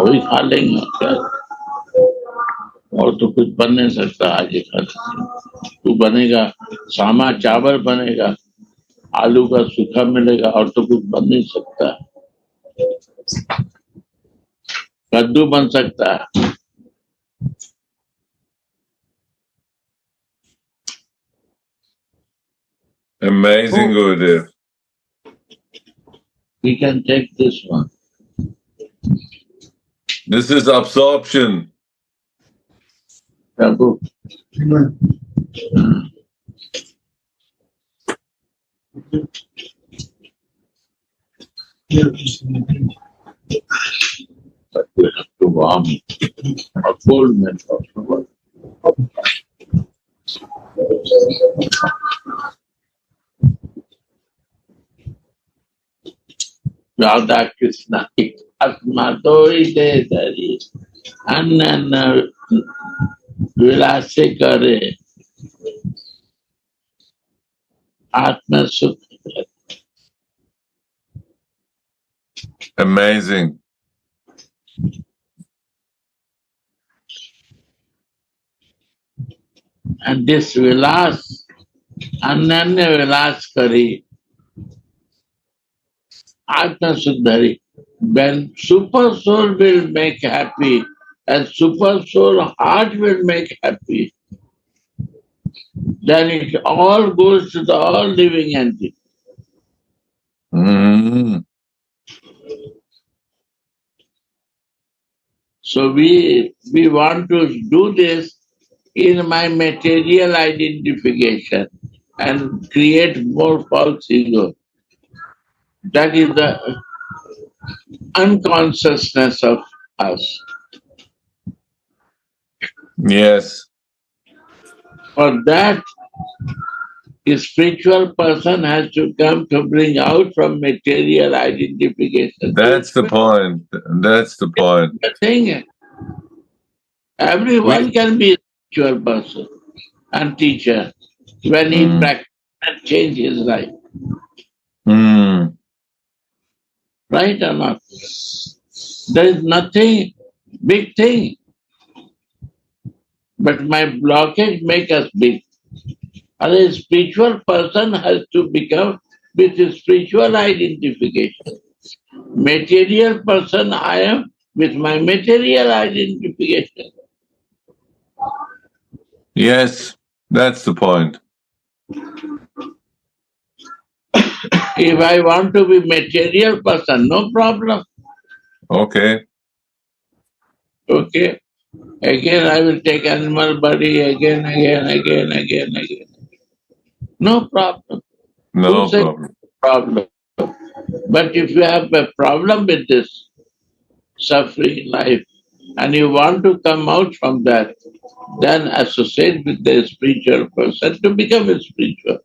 वही खा लेंगे क्या? और तो कुछ बन नहीं सकता आज एकादशी। तू बनेगा सामा चावल बनेगा, आलू का सूखा मिलेगा, और तो कुछ बन नहीं सकता। कद्दू बन सकता है। Amazing, Gurudev. We can take this one. This is absorption. Prabhu. But we have to warm a cold method. Radha Krishna Atmatoi Dedari Anna Vilase Kare Atma Sukha. Amazing. And this Vilas, Ananya Vilas Kari, Atma Suddhari. When super soul will make happy and super soul heart will make happy, then it all goes to the all living entity. Mm. So we want to do this in my material identification and create more false ego. That is the unconsciousness of us. Yes. For that, a spiritual person has to come to bring out from material identification. That's the point. That's the point. The thing, everyone can be a spiritual person and teacher when he practices and change his life. Mm. Right or not? There is nothing big thing. But my blockage make us big. And a spiritual person has to become with a spiritual identification. Material person I am with my material identification. Yes, that's the point. If I want to be material person, no problem. Okay. Okay. Again I will take animal body again. No problem. No Who said problem. problem? But if you have a problem with this suffering life and you want to come out from that, then associate with the spiritual person to become a spiritual.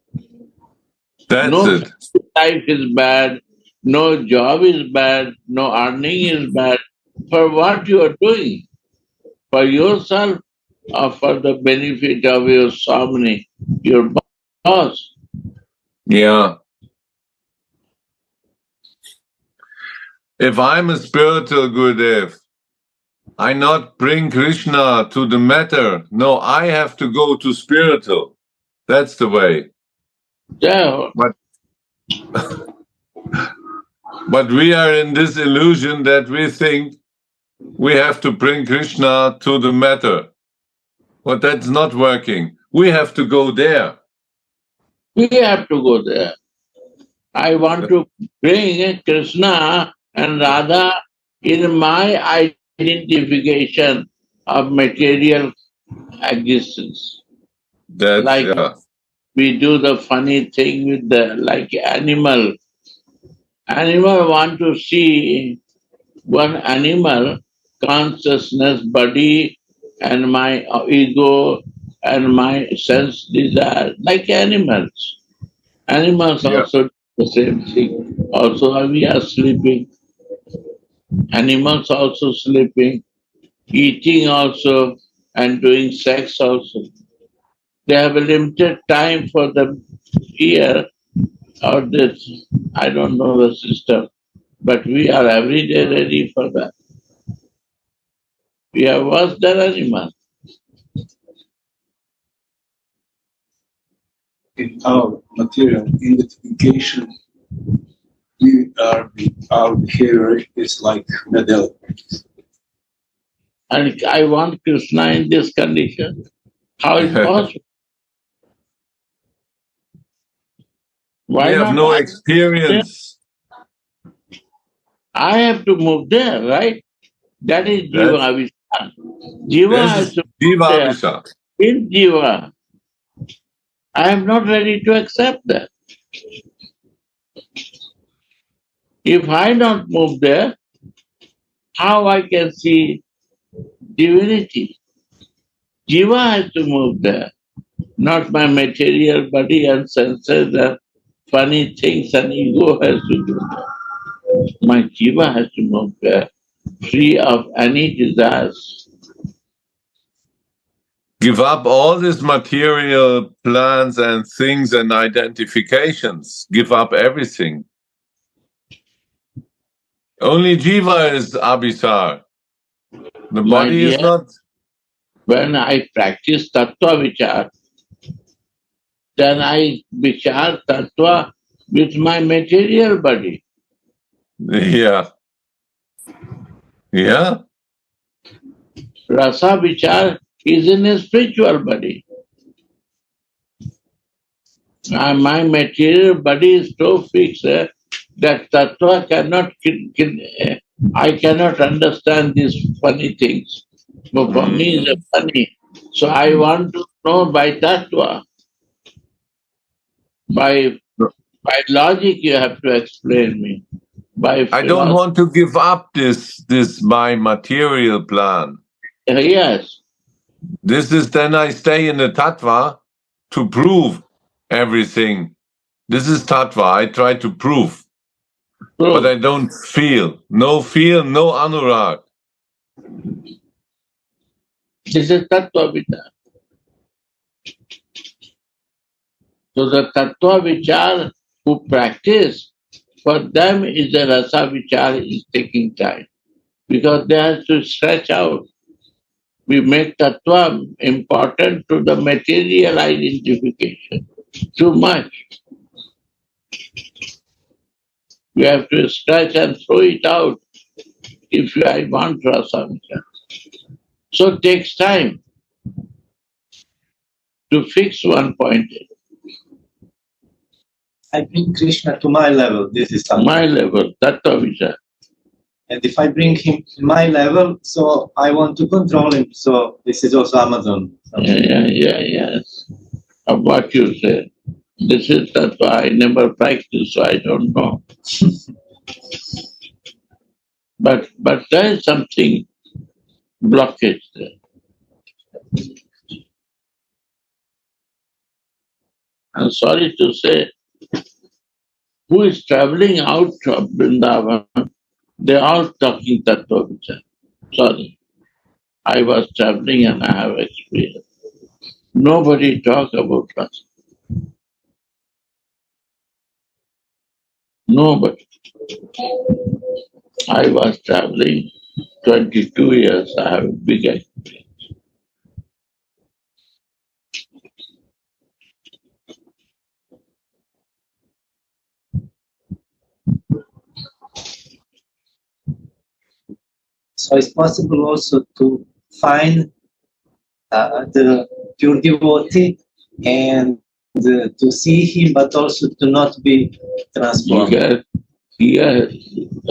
That's No it. life is bad, no job is bad, no earning is bad. For what you are doing? For yourself or for the benefit of your Swami, your boss? Yeah. If I'm a spiritual Gurudev, I not bring Krishna to the matter. No, I have to go to spiritual. That's the way. Yeah. But we are in this illusion that we think we have to bring Krishna to the matter. But that's not working. We have to go there. We have to go there. I want to bring Krishna and Radha in my identification of material existence. That's, Like yeah. we do the funny thing with the like animal. Animal want to see one animal consciousness, body, and my ego and my sense desire, like animals. Animals Yeah. also do the same thing. Also, we are sleeping. Animals also sleeping, eating also, and doing sex also. They have a limited time for the year or this. I don't know the system, but we are every day ready for that. We are worse than animals. In our material identification, our behavior is like medal. And I want Krishna in this condition. How is possible? Why We have not? no experience. I have to move there, right? That is Jiva That's, Avishar. Jiva has this to is move Jiva there. Abhishek. In Jiva, I am not ready to accept that. If I don't move there, how I can see divinity? Jiva has to move there, not my material body and senses and funny things and ego has to do that. My Jiva has to move there, free of any desires. Give up all these material plans and things and identifications. Give up everything. Only Jiva is Abhisar. The My body is dear, not. when I practice Tattva Vichar, then I Vichar Tattva with my material body. Yeah. Yeah. Rasa Vichar is in a spiritual body. My material body is so fixed that tattva cannot, I cannot understand these funny things. But for me, it's funny. So I want to know by tattva. By logic, you have to explain me. By I don't philosophy, want to give up this my material plan. yes. This is then I stay in the tattva to prove everything. This is tattva. I try to prove, but I don't feel. No feel, no anurag. This is tattva vichar. So the tattva vichar who practice, for them is the rasa vichar is taking time because they have to stretch out. We make tattva important to the material identification too much. You have to stretch and throw it out if I want rasa vichar. So it takes time to fix one point. I bring Krishna to my level. This is tattva. My level, tattva vichar. And if I bring him to my level, so I want to control him. So this is also Amazon. Yes. Of what you say. This is tattva. I never practiced, so I don't know. But there is something blockage there. I'm sorry to say, who is traveling out of Vrindavan, they're all talking tattva vichar. Sorry. I was traveling and I have experience. Nobody talk about us. Nobody. I was traveling 22 years. I have a big experience. So it's possible also to find the pure devotee and to see him, but also to not be transformed. Here,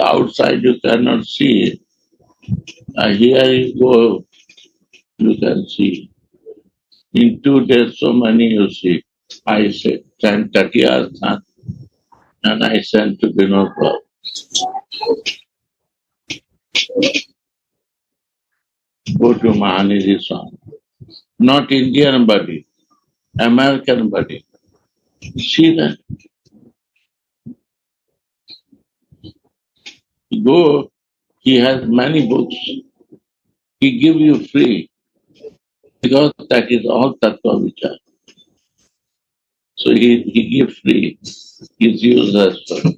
outside you cannot see it. Here you go, you can see. In 2 days, so many you see. I sent 30 hours and I sent to Vinod. Go to Mahanidhi Swami. Not Indian body, American body. See that? Go, he has many books. He give you free because that is all tattva vichar. So he give free. He's used as well.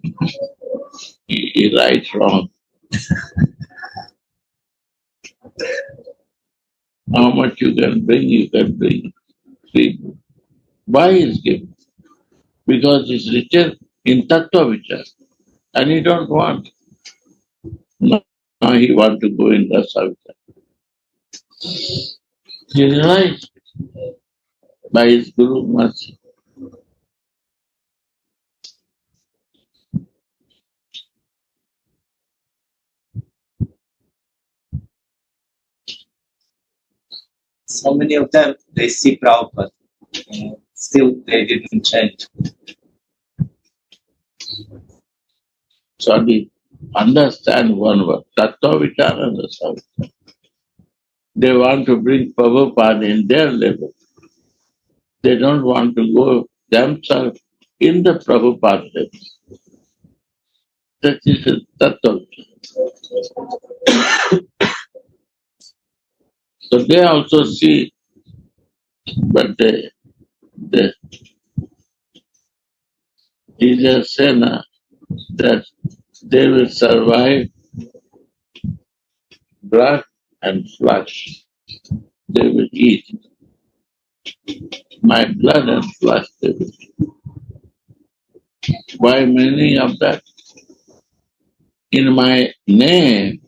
He writes wrong. How much you can bring free. Why is given? Because it's written in tattva vichar. And he don't want. Now he want to go in rasa vichar. He realized by his Guru mercy. So many of them, they see Prabhupada. Still, they didn't change. Sorry, understand one word. Tattva vichar and rasa vichar. They want to bring Prabhupada in their level. They don't want to go themselves in the Prabhupada level. That is a tattva vichar. So they also see, but they Jesus said that they will survive blood and flesh. They will eat. My blood and flesh they will eat. Why meaning of that? In my name,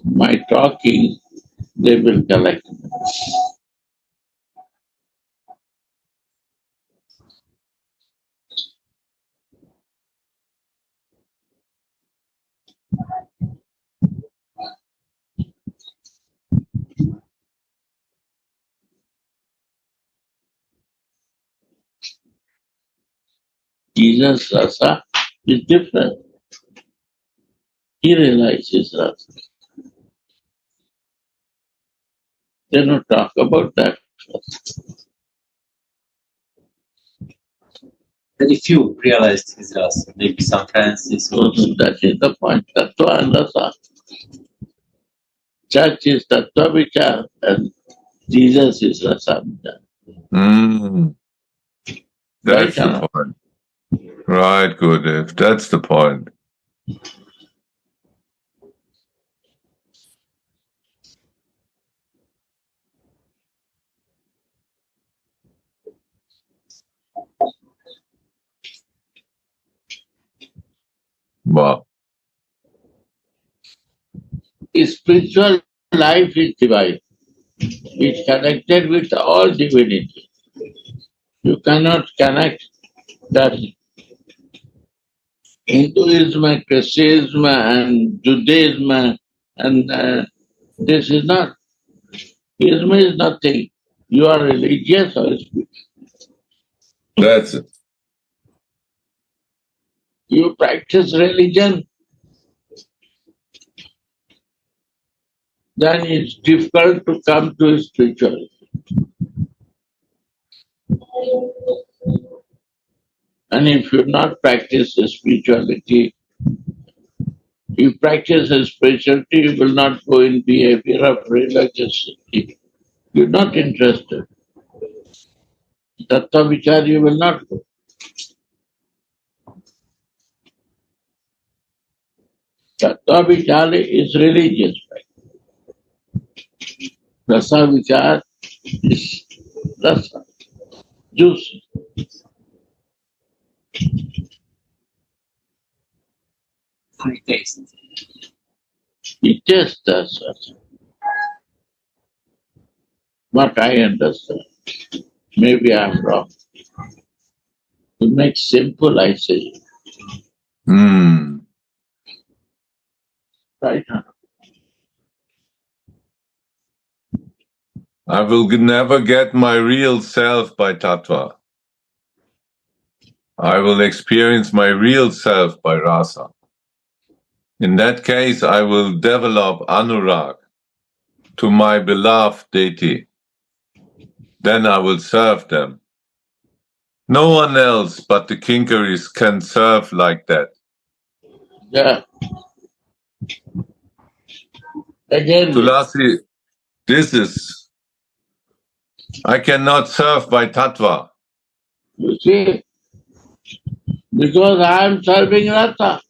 my talking, they will collect. Jesus rasa is different. He realizes rasa. They don't talk about that. Very few realized his rasa. Maybe some Francis So or that is the point. Tattva and rasa. Church is tattva vichar and Jesus is rasa vichar. That's Right, the point. Right, Gurudev. That's the point. Wow. Spiritual life is divine. It's connected with all divinity. You cannot connect that Hinduism, Christianism, and Judaism, and this is not. Ism is nothing. You are religious or spiritual. That's it. You practice religion, then it's difficult to come to spirituality. And if you not practice spirituality, you practice spirituality, you will not go in behavior of religiosity. You're not interested. Tattva vichar, you will not go. Tattva vichar is religious. Rasa vichar is rasa, juice. high taste. It just does rasa. What I understand. Maybe I'm wrong. To make simple, I say. Right? I will never get my real self by tattva. I will experience my real self by rasa. In that case, I will develop anurag to my beloved deity. Then I will serve them. No one else but the kinkaris can serve like that. Yeah. Again, Tulasi, this is, I cannot serve by tattva. you see, because I am serving rasa.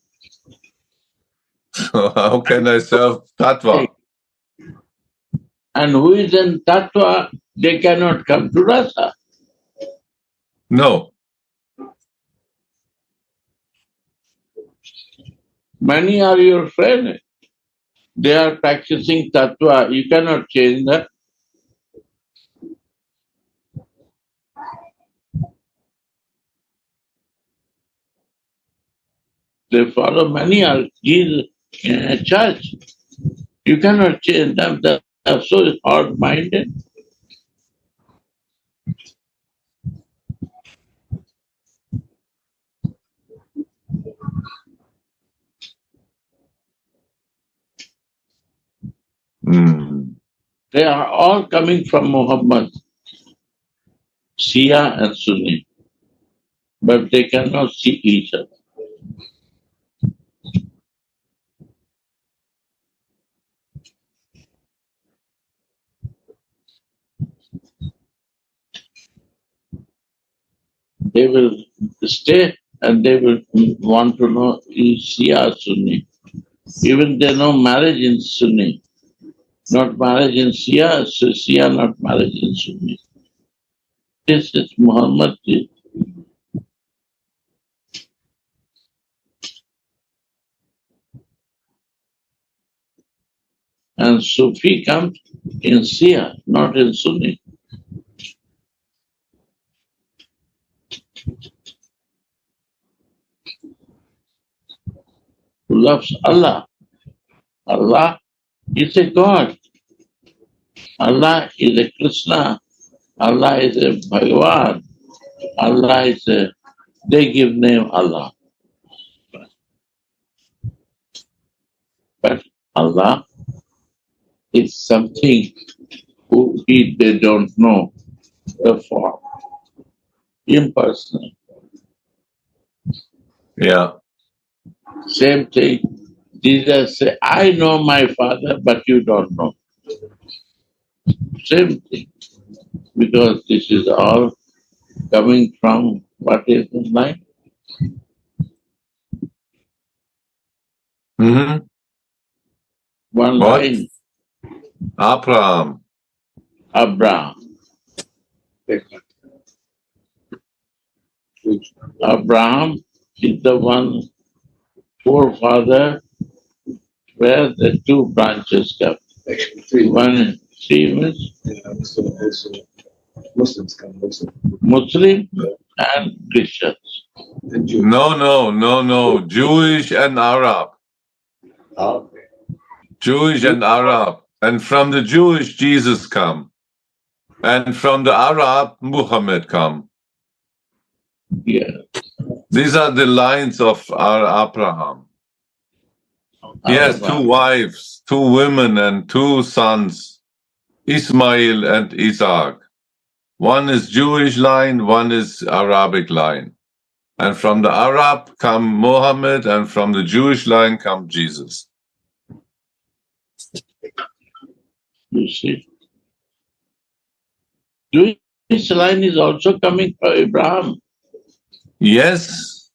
So how can I serve tattva? And who is in tattva, they cannot come to rasa. No. Many are your friends. They are practicing tattva. You cannot change that. They follow many are in a church. You cannot change them. They are so hard-minded. They are all coming from Muhammad, Shia and Sunni, but they cannot see each other. They will stay and they will want to know is Shia or Sunni. Even they know marriage in Sunni, not marriage in Shia, so Shia not marriage in Sunni. This is Muhammad. And Sufi comes in Shia, not in Sunni. Who loves Allah. Allah is a God. Allah is a Krishna. Allah is a Bhagavan. Allah is a they give name Allah. But Allah is something they don't know the form. Impersonal. Yeah. Same thing. Jesus said, I know my Father, but you don't know. Same thing. Because this is all coming from what is the mind? Mm-hmm. One What? line, Abraham. Abraham. Abraham is the one forefather where the two branches come. Actually, three. One means Also, Muslims come also. Muslim and Christians. And Jews. No. Jewish and Arab. Okay. Jewish and Arab. And from the Jewish, Jesus come. And from the Arab, Muhammad come. Yeah. These are the lines of our Abraham. He has Abraham. 2 wives, 2 women, and 2 sons, Ismail and Isaac. One is Jewish line, one is Arabic line. And from the Arab come Muhammad, and from the Jewish line come Jesus. You see. Jewish line is also coming from Abraham. Yes,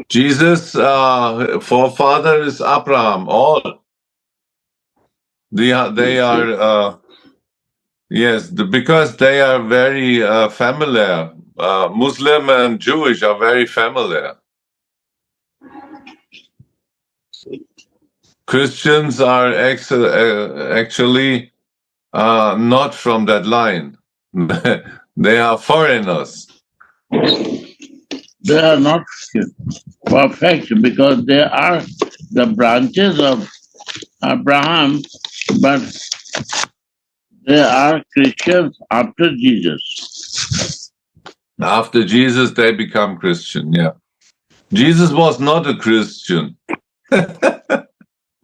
Jesus' forefather is Abraham. All they are yes, because they are very familiar. Muslim and Jewish are very familiar. Christians are actually not from that line. They are foreigners. They are not perfect because they are the branches of Abraham, but they are Christians after Jesus. After Jesus, they become Christian, yeah. Jesus was not a Christian.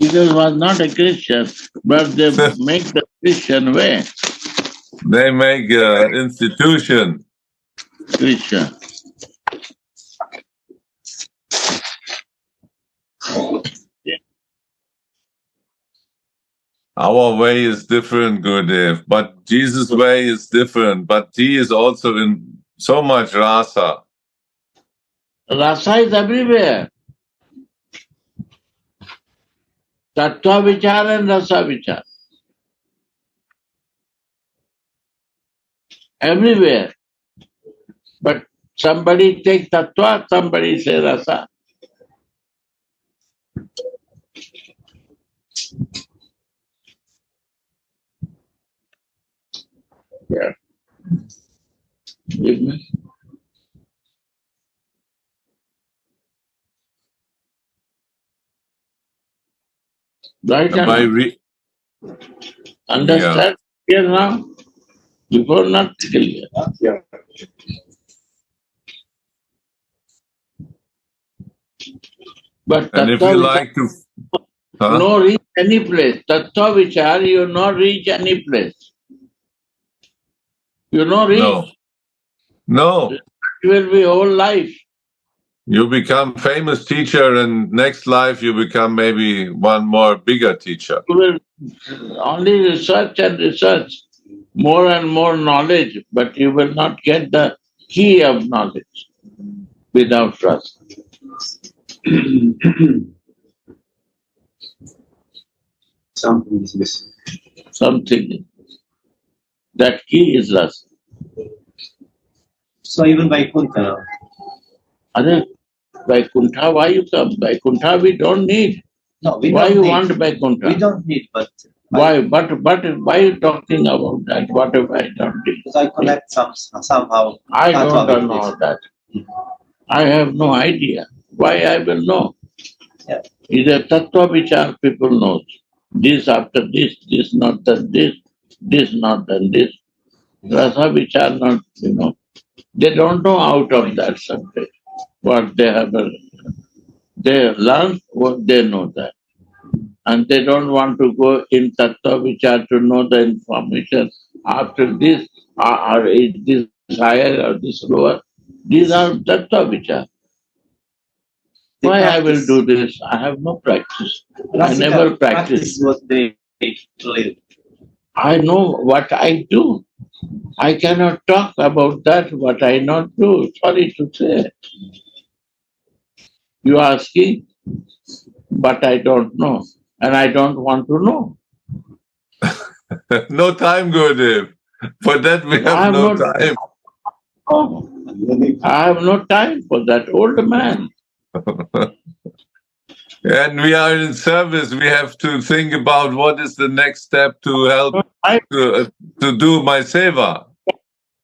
Jesus was not a Christian, but they make the Christian way They make institution. Christian. Our way is different, Gurudev, but Jesus' way is different. But he is also in so much rasa. Rasa is everywhere. Tattva vichar and rasa vichar. Everywhere. But somebody take tattva, somebody say rasa. Yeah. Give me. Right or By not? Understand here now? Before not clear. Yeah. And But if tattva you vichar like to, huh? no reach any place. Tattva vichar, you not reach any place. You no reach. No. It will be whole life. You become famous teacher, and next life you become maybe one more bigger teacher. You will only research and research more and more knowledge, but you will not get the key of knowledge without trust. Something is missing. Something. That key is lost. So even Vaikuntha, Other Vaikuntha, why you come? Vaikuntha we don't need. no, we Why don't you need. want Vaikuntha? We don't need, but Why? But why you talking about that? What if I don't need? because I connect somehow. I Tattva don't with know this. that. I have no idea. Why I will know? Yeah. Either tattva vichar people knows. This after this not done this not done this. Rasa vichar not, They don't know out of that subject. what they have. They learn what they know that. And they don't want to go in tattva vichar to know the information after this or is this higher or this lower. These are tattva vichar. They Why I will practice. do this? I have no practice. I Classical never practice practice. what they live. I know what I do. I cannot talk about that, what I not do. Sorry to say. You are asking, but I don't know. And I don't want to know. No time, Gurudev. For that we I have have no no time. Oh, I have no time for that. Old man. And we are in service. We have to think about what is the next step to help I to do my seva.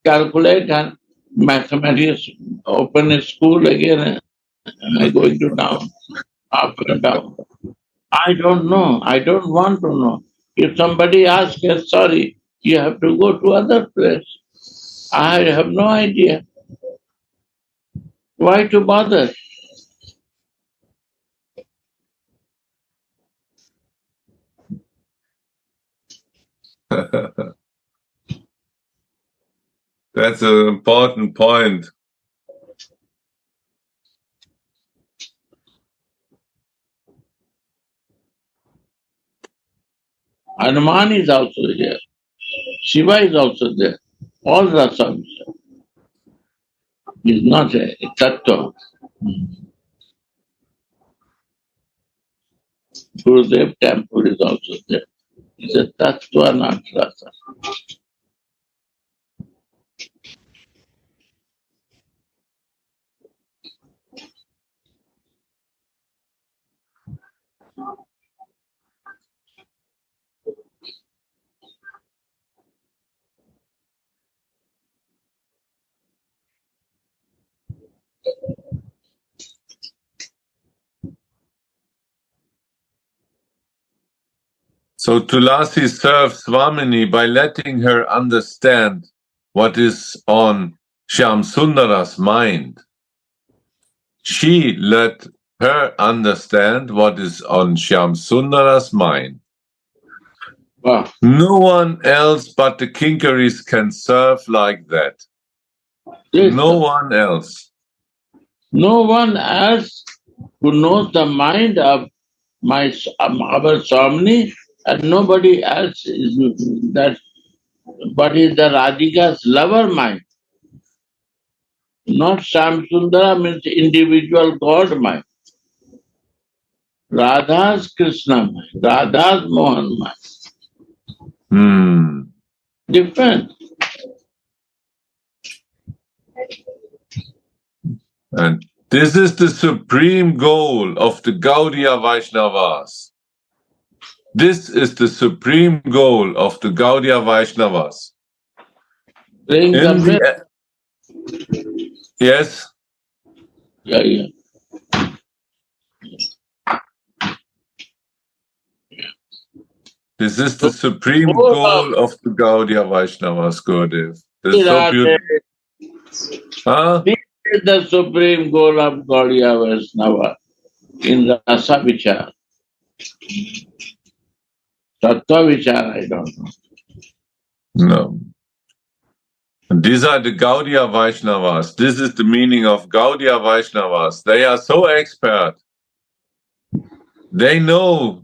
calculate and mathematics, open a school again. Am I going to down, up and down? I don't know. I don't want to know. If somebody asks, yes, sorry, you have to go to other place. I have no idea. Why to bother? That's an important point. Hanuman is also here. Shiva is also there. All rasams. Is not a tattva. Gurudev temple is also there. It's a tattva, not rasa. So Tulasi serves Swamini by letting her understand what is on Shyam Sundara's mind. She let her understand what is on Shyam Sundara's mind. Wow. No one else but the Kinkaris can serve like that. Yes, No one else. no one else who knows the mind of our Swamini, and nobody else is that. But is the Radhika's lover mind, not Shamsundara means individual God mind. Radha's Krishna mind, Radha's Mohan mind. Different. And this is the supreme goal of the Gaudiya Vaishnavas. This is the supreme goal of the Gaudiya Vaishnavas. Playing In the yes? Yeah. This is the supreme goal of the Gaudiya Vaishnavas, Gurudev. That's so beautiful. Huh? This is the supreme goal of Gaudiya Vaishnava in Rasa Vichar. Tattva Vichar, I don't know. No. And these are the Gaudiya Vaishnavas. This is the meaning of Gaudiya Vaishnavas. They are so expert. They know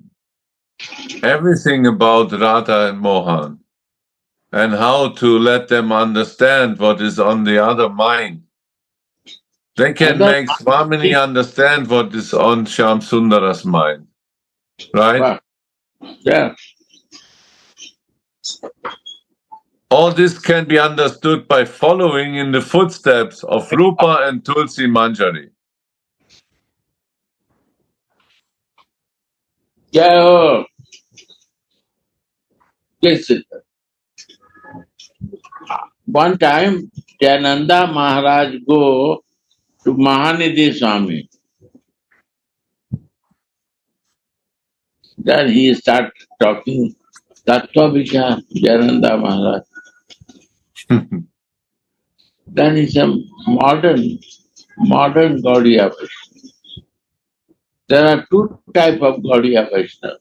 everything about Radha and Mohan and how to let them understand what is on the other mind. They can make Swamini understand what is on Shyam Sundara's mind. Right? Wow. Yeah. All this can be understood by following in the footsteps of Rupa and Kusumanjali. Yeah. Listen. One time, Jananda Maharaj go to Mahanidhi Swami. Then he start talking Tattva Vichar, Jananda Maharaj. Then he's a modern. modern Gaudiya Vaishnava. There are two types of Gaudiya Vaishnava.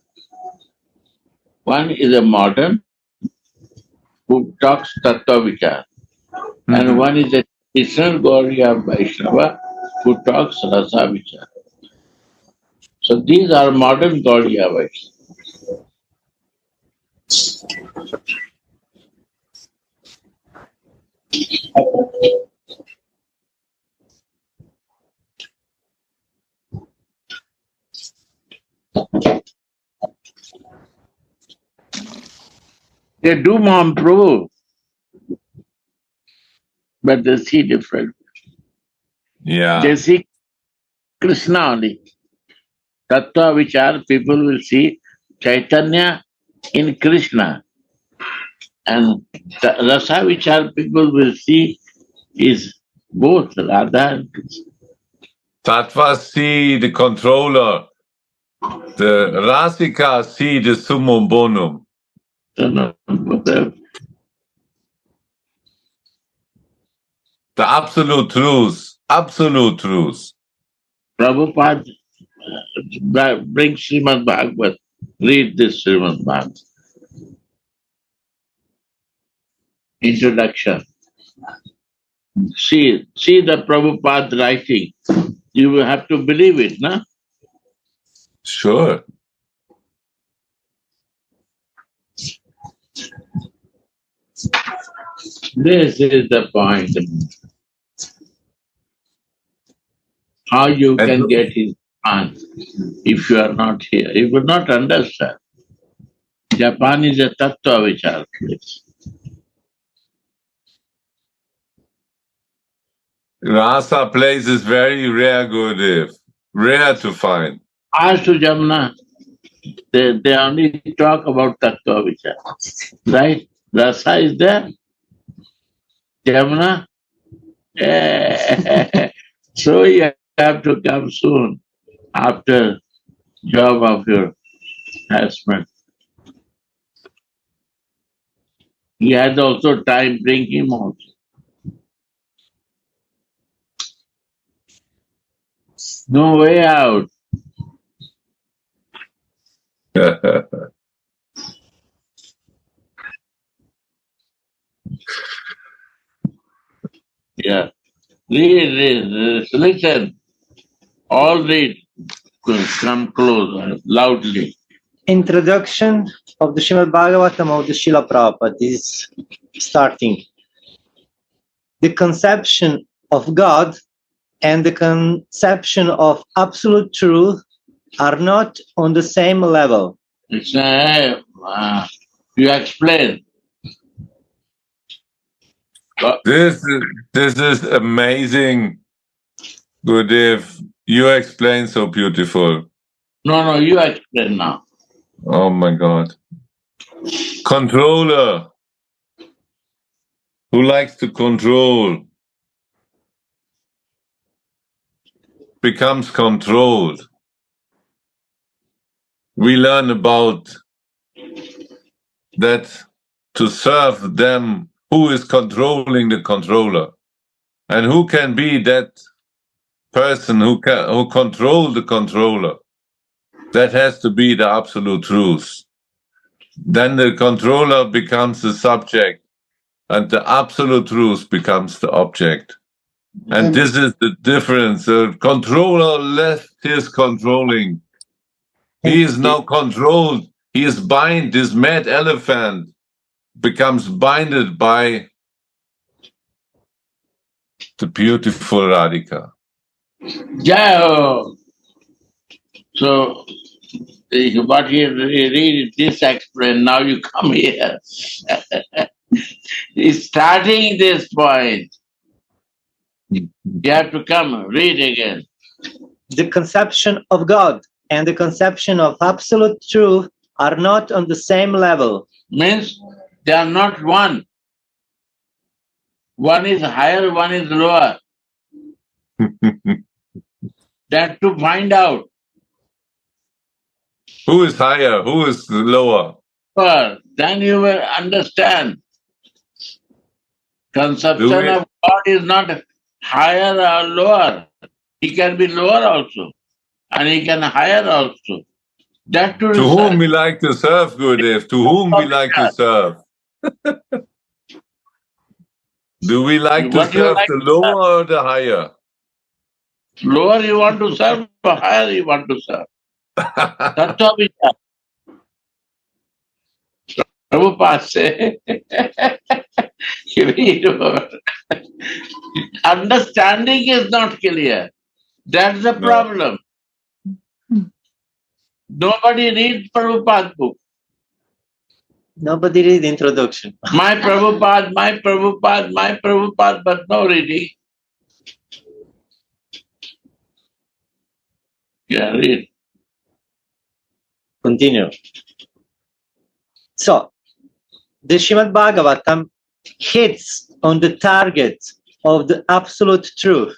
One is a modern who talks Tattva Vichar, and one is a traditional Gaudiya Vaishnava who talks Rasa Vichar. So these are modern Gaudiya Vaishnava. They do Mahaprabhu, but they see different. Yeah. They see Krishna only. Tattva Vichar, people will see Chaitanya in Krishna. And Rasa Vichar, people will see is both Radha and Krishna. Tattva see the controller. The Rasika see the summum bonum. The absolute truth. Absolute truth. Prabhupada brings Srimad Bhagavad. Read this Srimad Bhagavad. Introduction. See the Prabhupada writing. You will have to believe it, no? Sure. This is the point. How you can get his mind if you are not here. You will not understand. Japan is a tattva vichar place. Rasa place is very rare, Gurudev. Rare to find. As to Jamna, they only talk about tattva vichar. Right? Rasa is there. Jamna. So you have to come soon after job of your husband. He has also time, bring him also. No way out. Yeah. Read, listen. All read. Come close, loudly. Introduction of the Srimad Bhagavatam of the Srila Prabhupada is starting. The conception of God and the conception of absolute truth are not on the same level. It's you explain. This is amazing, Gurudev. You explain so beautiful. No, you explain now. Oh my God. Controller who likes to control becomes controlled. We learn about that to serve them who is controlling the controller and who can be that person who control the controller. That has to be the absolute truth. Then the controller becomes the subject and the absolute truth becomes the object. And this is the difference. The controller left his controlling. He is now controlled. He is bind. This mad elephant becomes binded by the beautiful Radhika. Yeah. So what he read this explain, now you come here. He's starting this point. You have to come, read again. The conception of God and the conception of absolute truth are not on the same level. Means they are not one. One is higher, one is lower. That to find out. Who is higher? Who is lower? Well, then you will understand. Conception of God is not higher or lower. He can be lower also, and he can higher also. That to To whom research. we like to serve, Gurudev? To whom we like to serve? Do we like to What you serve like the to serve? lower or the higher? Lower you want to serve, or higher you want to serve. That's how we serve. Prabhupada say, understanding is not clear. That's the No. problem. Nobody reads Prabhupada's book. Nobody read the introduction. My Prabhupada, my Prabhupada, my Prabhupada, but no reading. Yeah, read. Continue. So, the Srimad Bhagavatam hits on the target of the absolute truth.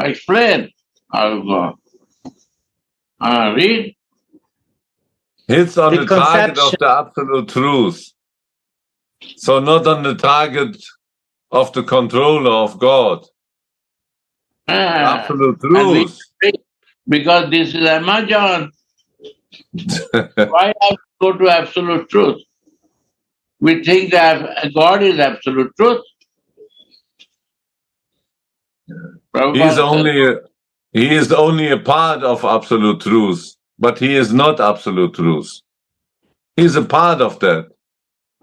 Explain. I'll go. Read. Hits on The the target of conception. the absolute truth. So not on the target of the controller of God. Absolute And we truth. read, because this is Amazon. Why have to go to absolute truth? We think that God is absolute truth. He is only a part of absolute truth, but he is not absolute truth. He is a part of that.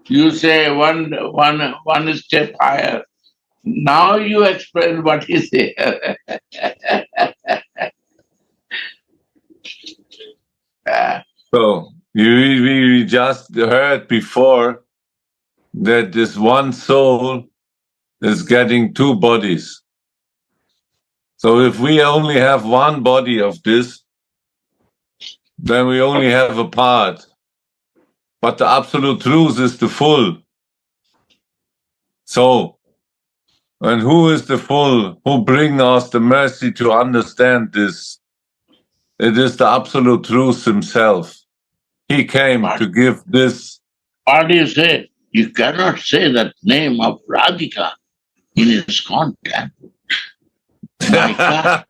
You say one step higher. Now you explain what is there. So we just heard before that this one soul is getting two bodies. So if we only have one body of this, then we only have a part. But the absolute truth is the full. So, and who is the full? Who brings us the mercy to understand this? It is the absolute truth himself. He came to give this. What do you say? You cannot say that name of Radhika in its content. My God.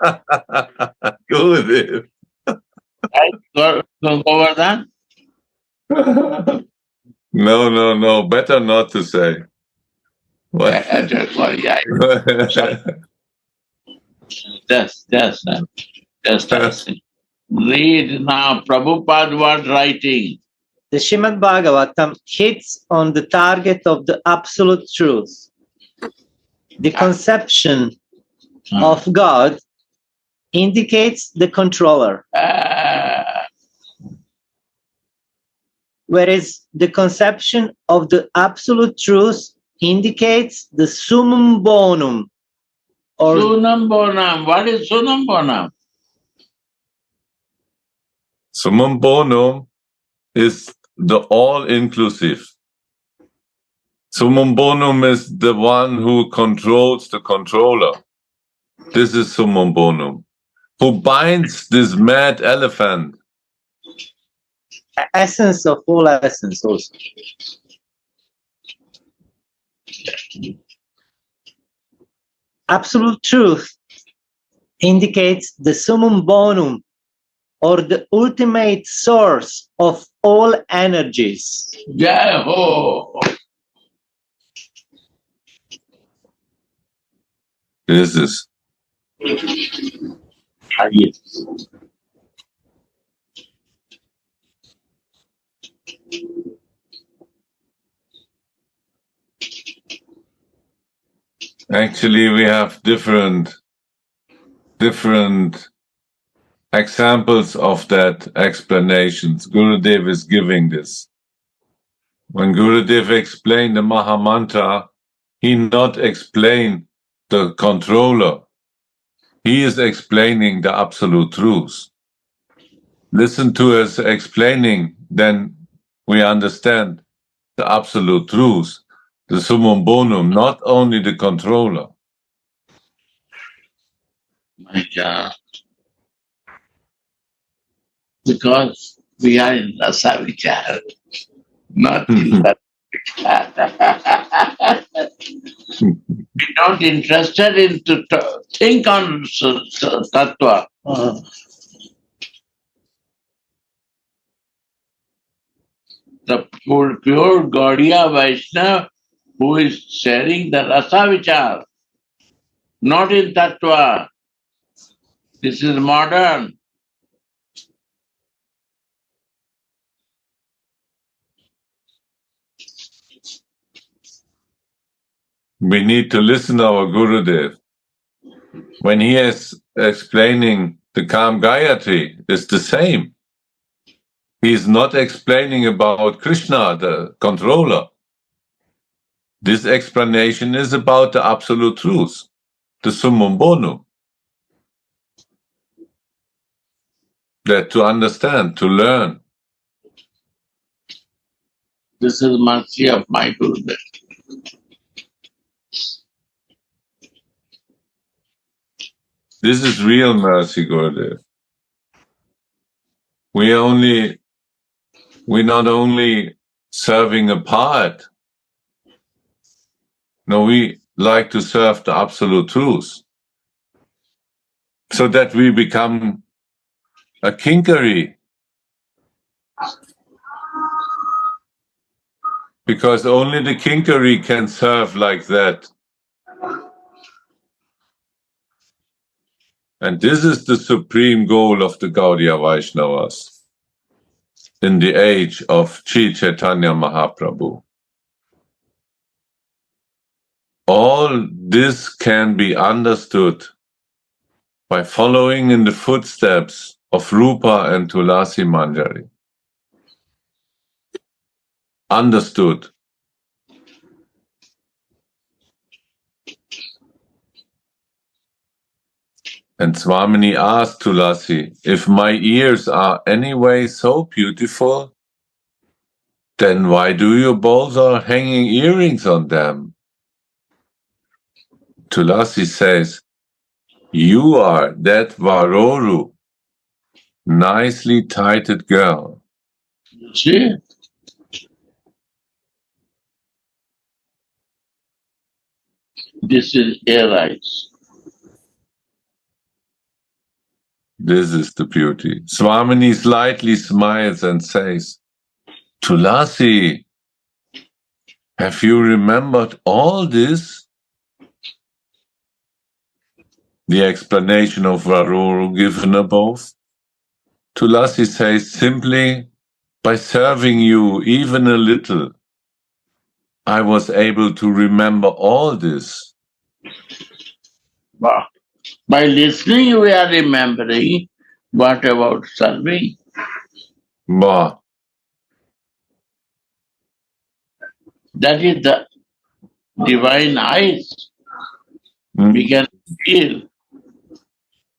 Good. Govardhan? No. Better not to say. Just read now. Prabhupada was writing. The Srimad Bhagavatam hits on the target of the absolute truth. The conception of God indicates the controller, whereas the conception of the absolute truth indicates the summum bonum. Or Sunnam bonum. What is sunnam bonum? Summum bonum is the all-inclusive. Summum bonum is the one who controls the controller. This is summum bonum. Who binds this mad elephant? essence of all essence also. Absolute truth indicates the summum bonum, or the ultimate source of all energies. Jai ho! This is. Actually, we have different examples of that explanations. Gurudev is giving this. When Gurudev explained the Mahamantra, he not explained the controller. He is explaining the absolute truth. Listen to his explaining, then we understand the absolute truth, the summum bonum, not only the controller. My God. Because We are in Rasa Vichar, not in that. We're not interested in to think on tattva. The pure Gaudiya Vaishnava who is sharing the Rasa Vichar, not in tattva. This is modern. We need to listen to our Gurudev. When he is explaining the Kam Gayatri, it's the same. He's not explaining about Krishna, the controller. This explanation is about the absolute truth, the summum bonum. That to understand, to learn. This is mercy of my Gurudev. This is real mercy, Gurudev. We're not only serving a part. No, we like to serve the absolute truth. So that we become a kinkari. Because only the kinkari can serve like that. And this is the supreme goal of the Gaudiya Vaishnavas in the age of Sri Chaitanya Mahaprabhu. All this can be understood by following in the footsteps of Rupa and Tulasi Manjari. Understood. And Swamini asked Tulasi, if my ears are anyway so beautiful, then why do you bother hanging earrings on them? Tulasi says, you are that Varoru, nicely tighted girl. You see? This is air eyes. This is the beauty. Swamini slightly smiles and says, Tulasi, have you remembered all this? The explanation of Varoru given above. Tulasi says simply, by serving you even a little, I was able to remember all this. Wow. By listening, we are remembering. What about serving? Bah. That is the divine eyes. We can feel.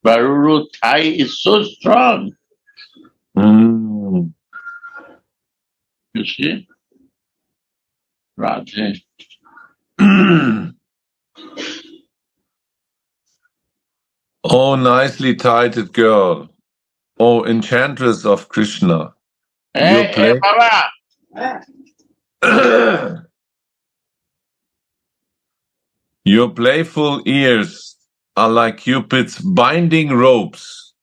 Varuru Thai is so strong. Mm. You see? Radha. Oh, nicely tighted girl. Oh, enchantress of Krishna. Hey, Baba! Your playful ears are like Cupid's binding ropes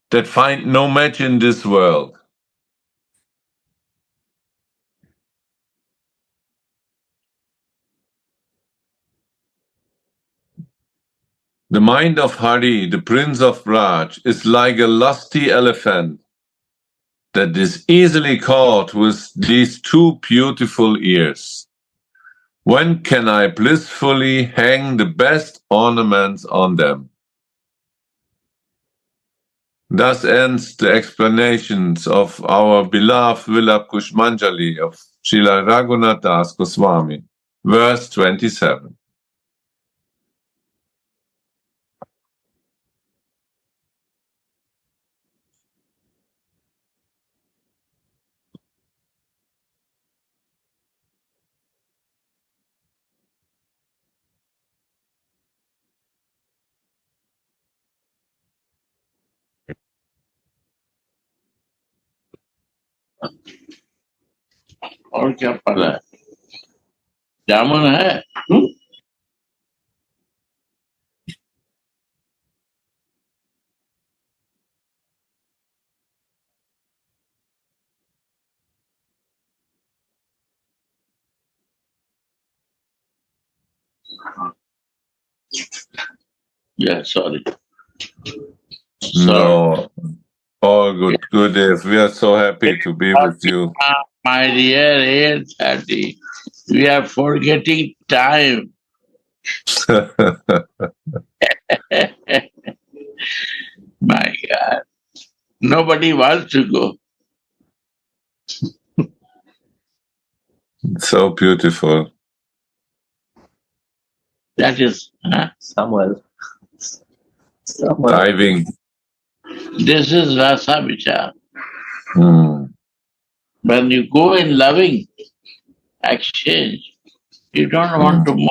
that find no match in this world. The mind of Hari, the prince of Raj, is like a lusty elephant that is easily caught with these two beautiful ears. When can I blissfully hang the best ornaments on them? Thus ends the explanations of our beloved Vilapa Kusumanjali of Srila Raghunath Das Goswami, verse 27. और क्या पड़ा है? जामुन है? Yeah, sorry. No. All good, good. We are so happy to be with you. My dear 8:30, we are forgetting time. My God. Nobody wants to go. So beautiful. That is, Samuel. Diving. this is Rasa Vichar. Hmm. When you go in loving exchange, you don't want to move.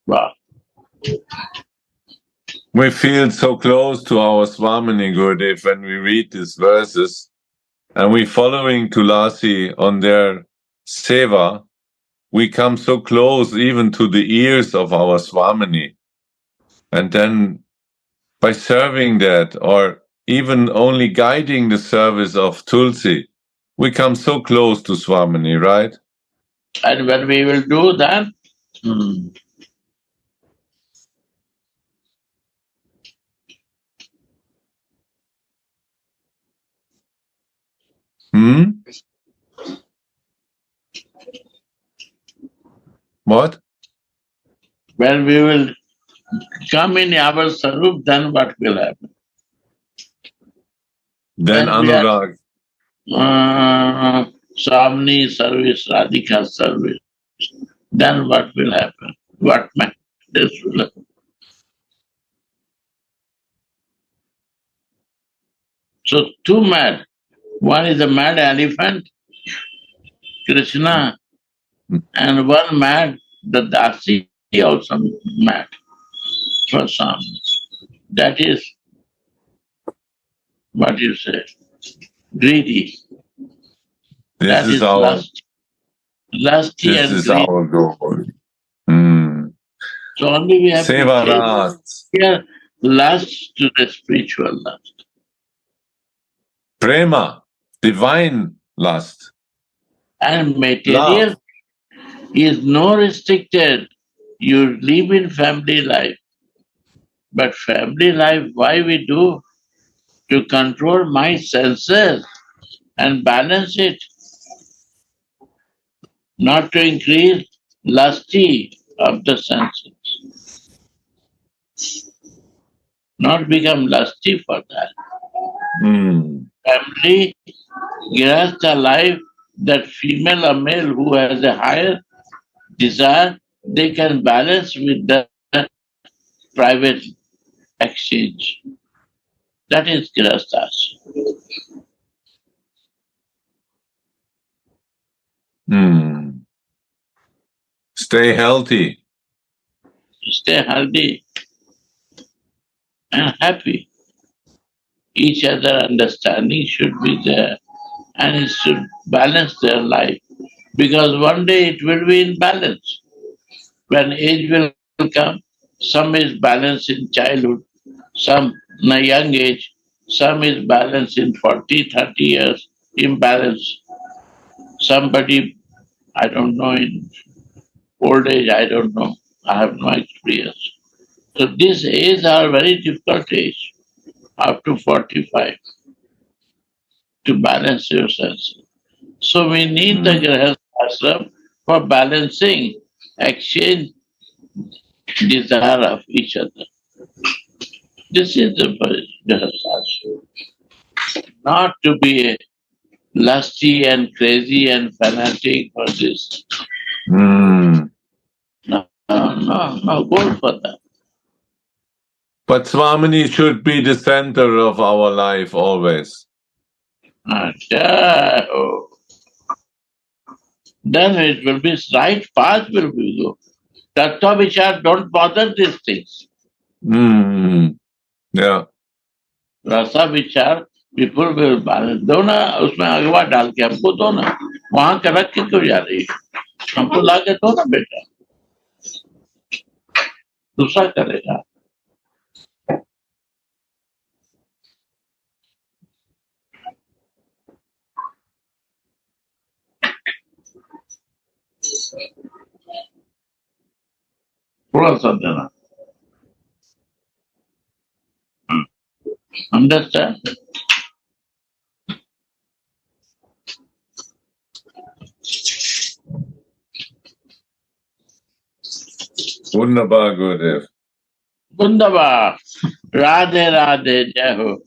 Wow. We feel so close to our Swamini Gurudev when we read these verses, and we following Tulasi on their seva. We come so close even to the ears of our Swamini. And then by serving that, or even only guiding the service of Tulsi, we come so close to Swamini, right? And when we will do that, What? when we will come in our sarup, then what will happen? Then When we are Anurag. Swamini service, Radhika service, then what will happen? What matters will happen? So two mad. One is a mad elephant, Krishna, and one mad, the Dasi also mad for some. That is what you say, greedy. This That is is our lusty this and is greedy. our goal. Hmm. So only we have to change Sevarat. here lust to the spiritual lust. Prema, divine lust. And material Love. is no restricted. You live in family life. But family life, why we do? To control my senses and balance it, not to increase lusty of the senses, not become lusty for that. Family, grahastha life, that female or male who has a higher desire, they can balance with the private exchange. That is grahasthas. Stay healthy. Stay healthy and happy. Each other understanding should be there and it should balance their life. Because one day it will be in balance. When age will come, some is balanced in childhood, some in a young age, some is balanced in 40, 30 years, imbalance. Somebody, I don't know, in old age, I don't know. I have no experience. So these ages are very difficult age, up to 45, to balance your senses. So we need the Grahastha ashram for balancing, exchange desire of each other. This is the Grahastha ashram. Not to be lusty and crazy and fanatic for this. No, go for that. But Swamini should be the center of our life always. Then it will be right path will be go. Tattva vichar don't bother these things. Yeah. Rasa vichar, people will दो ना उसमें अगवा डाल के हमको दो ना वहां का रख के क्यों जा रही है हमको ला के दो ना बेटा दूसरा करेगा थोड़ा सा देना Understand? Wunderbar, Gurudev. Wunderbar. Radhe Radhe Jai Ho.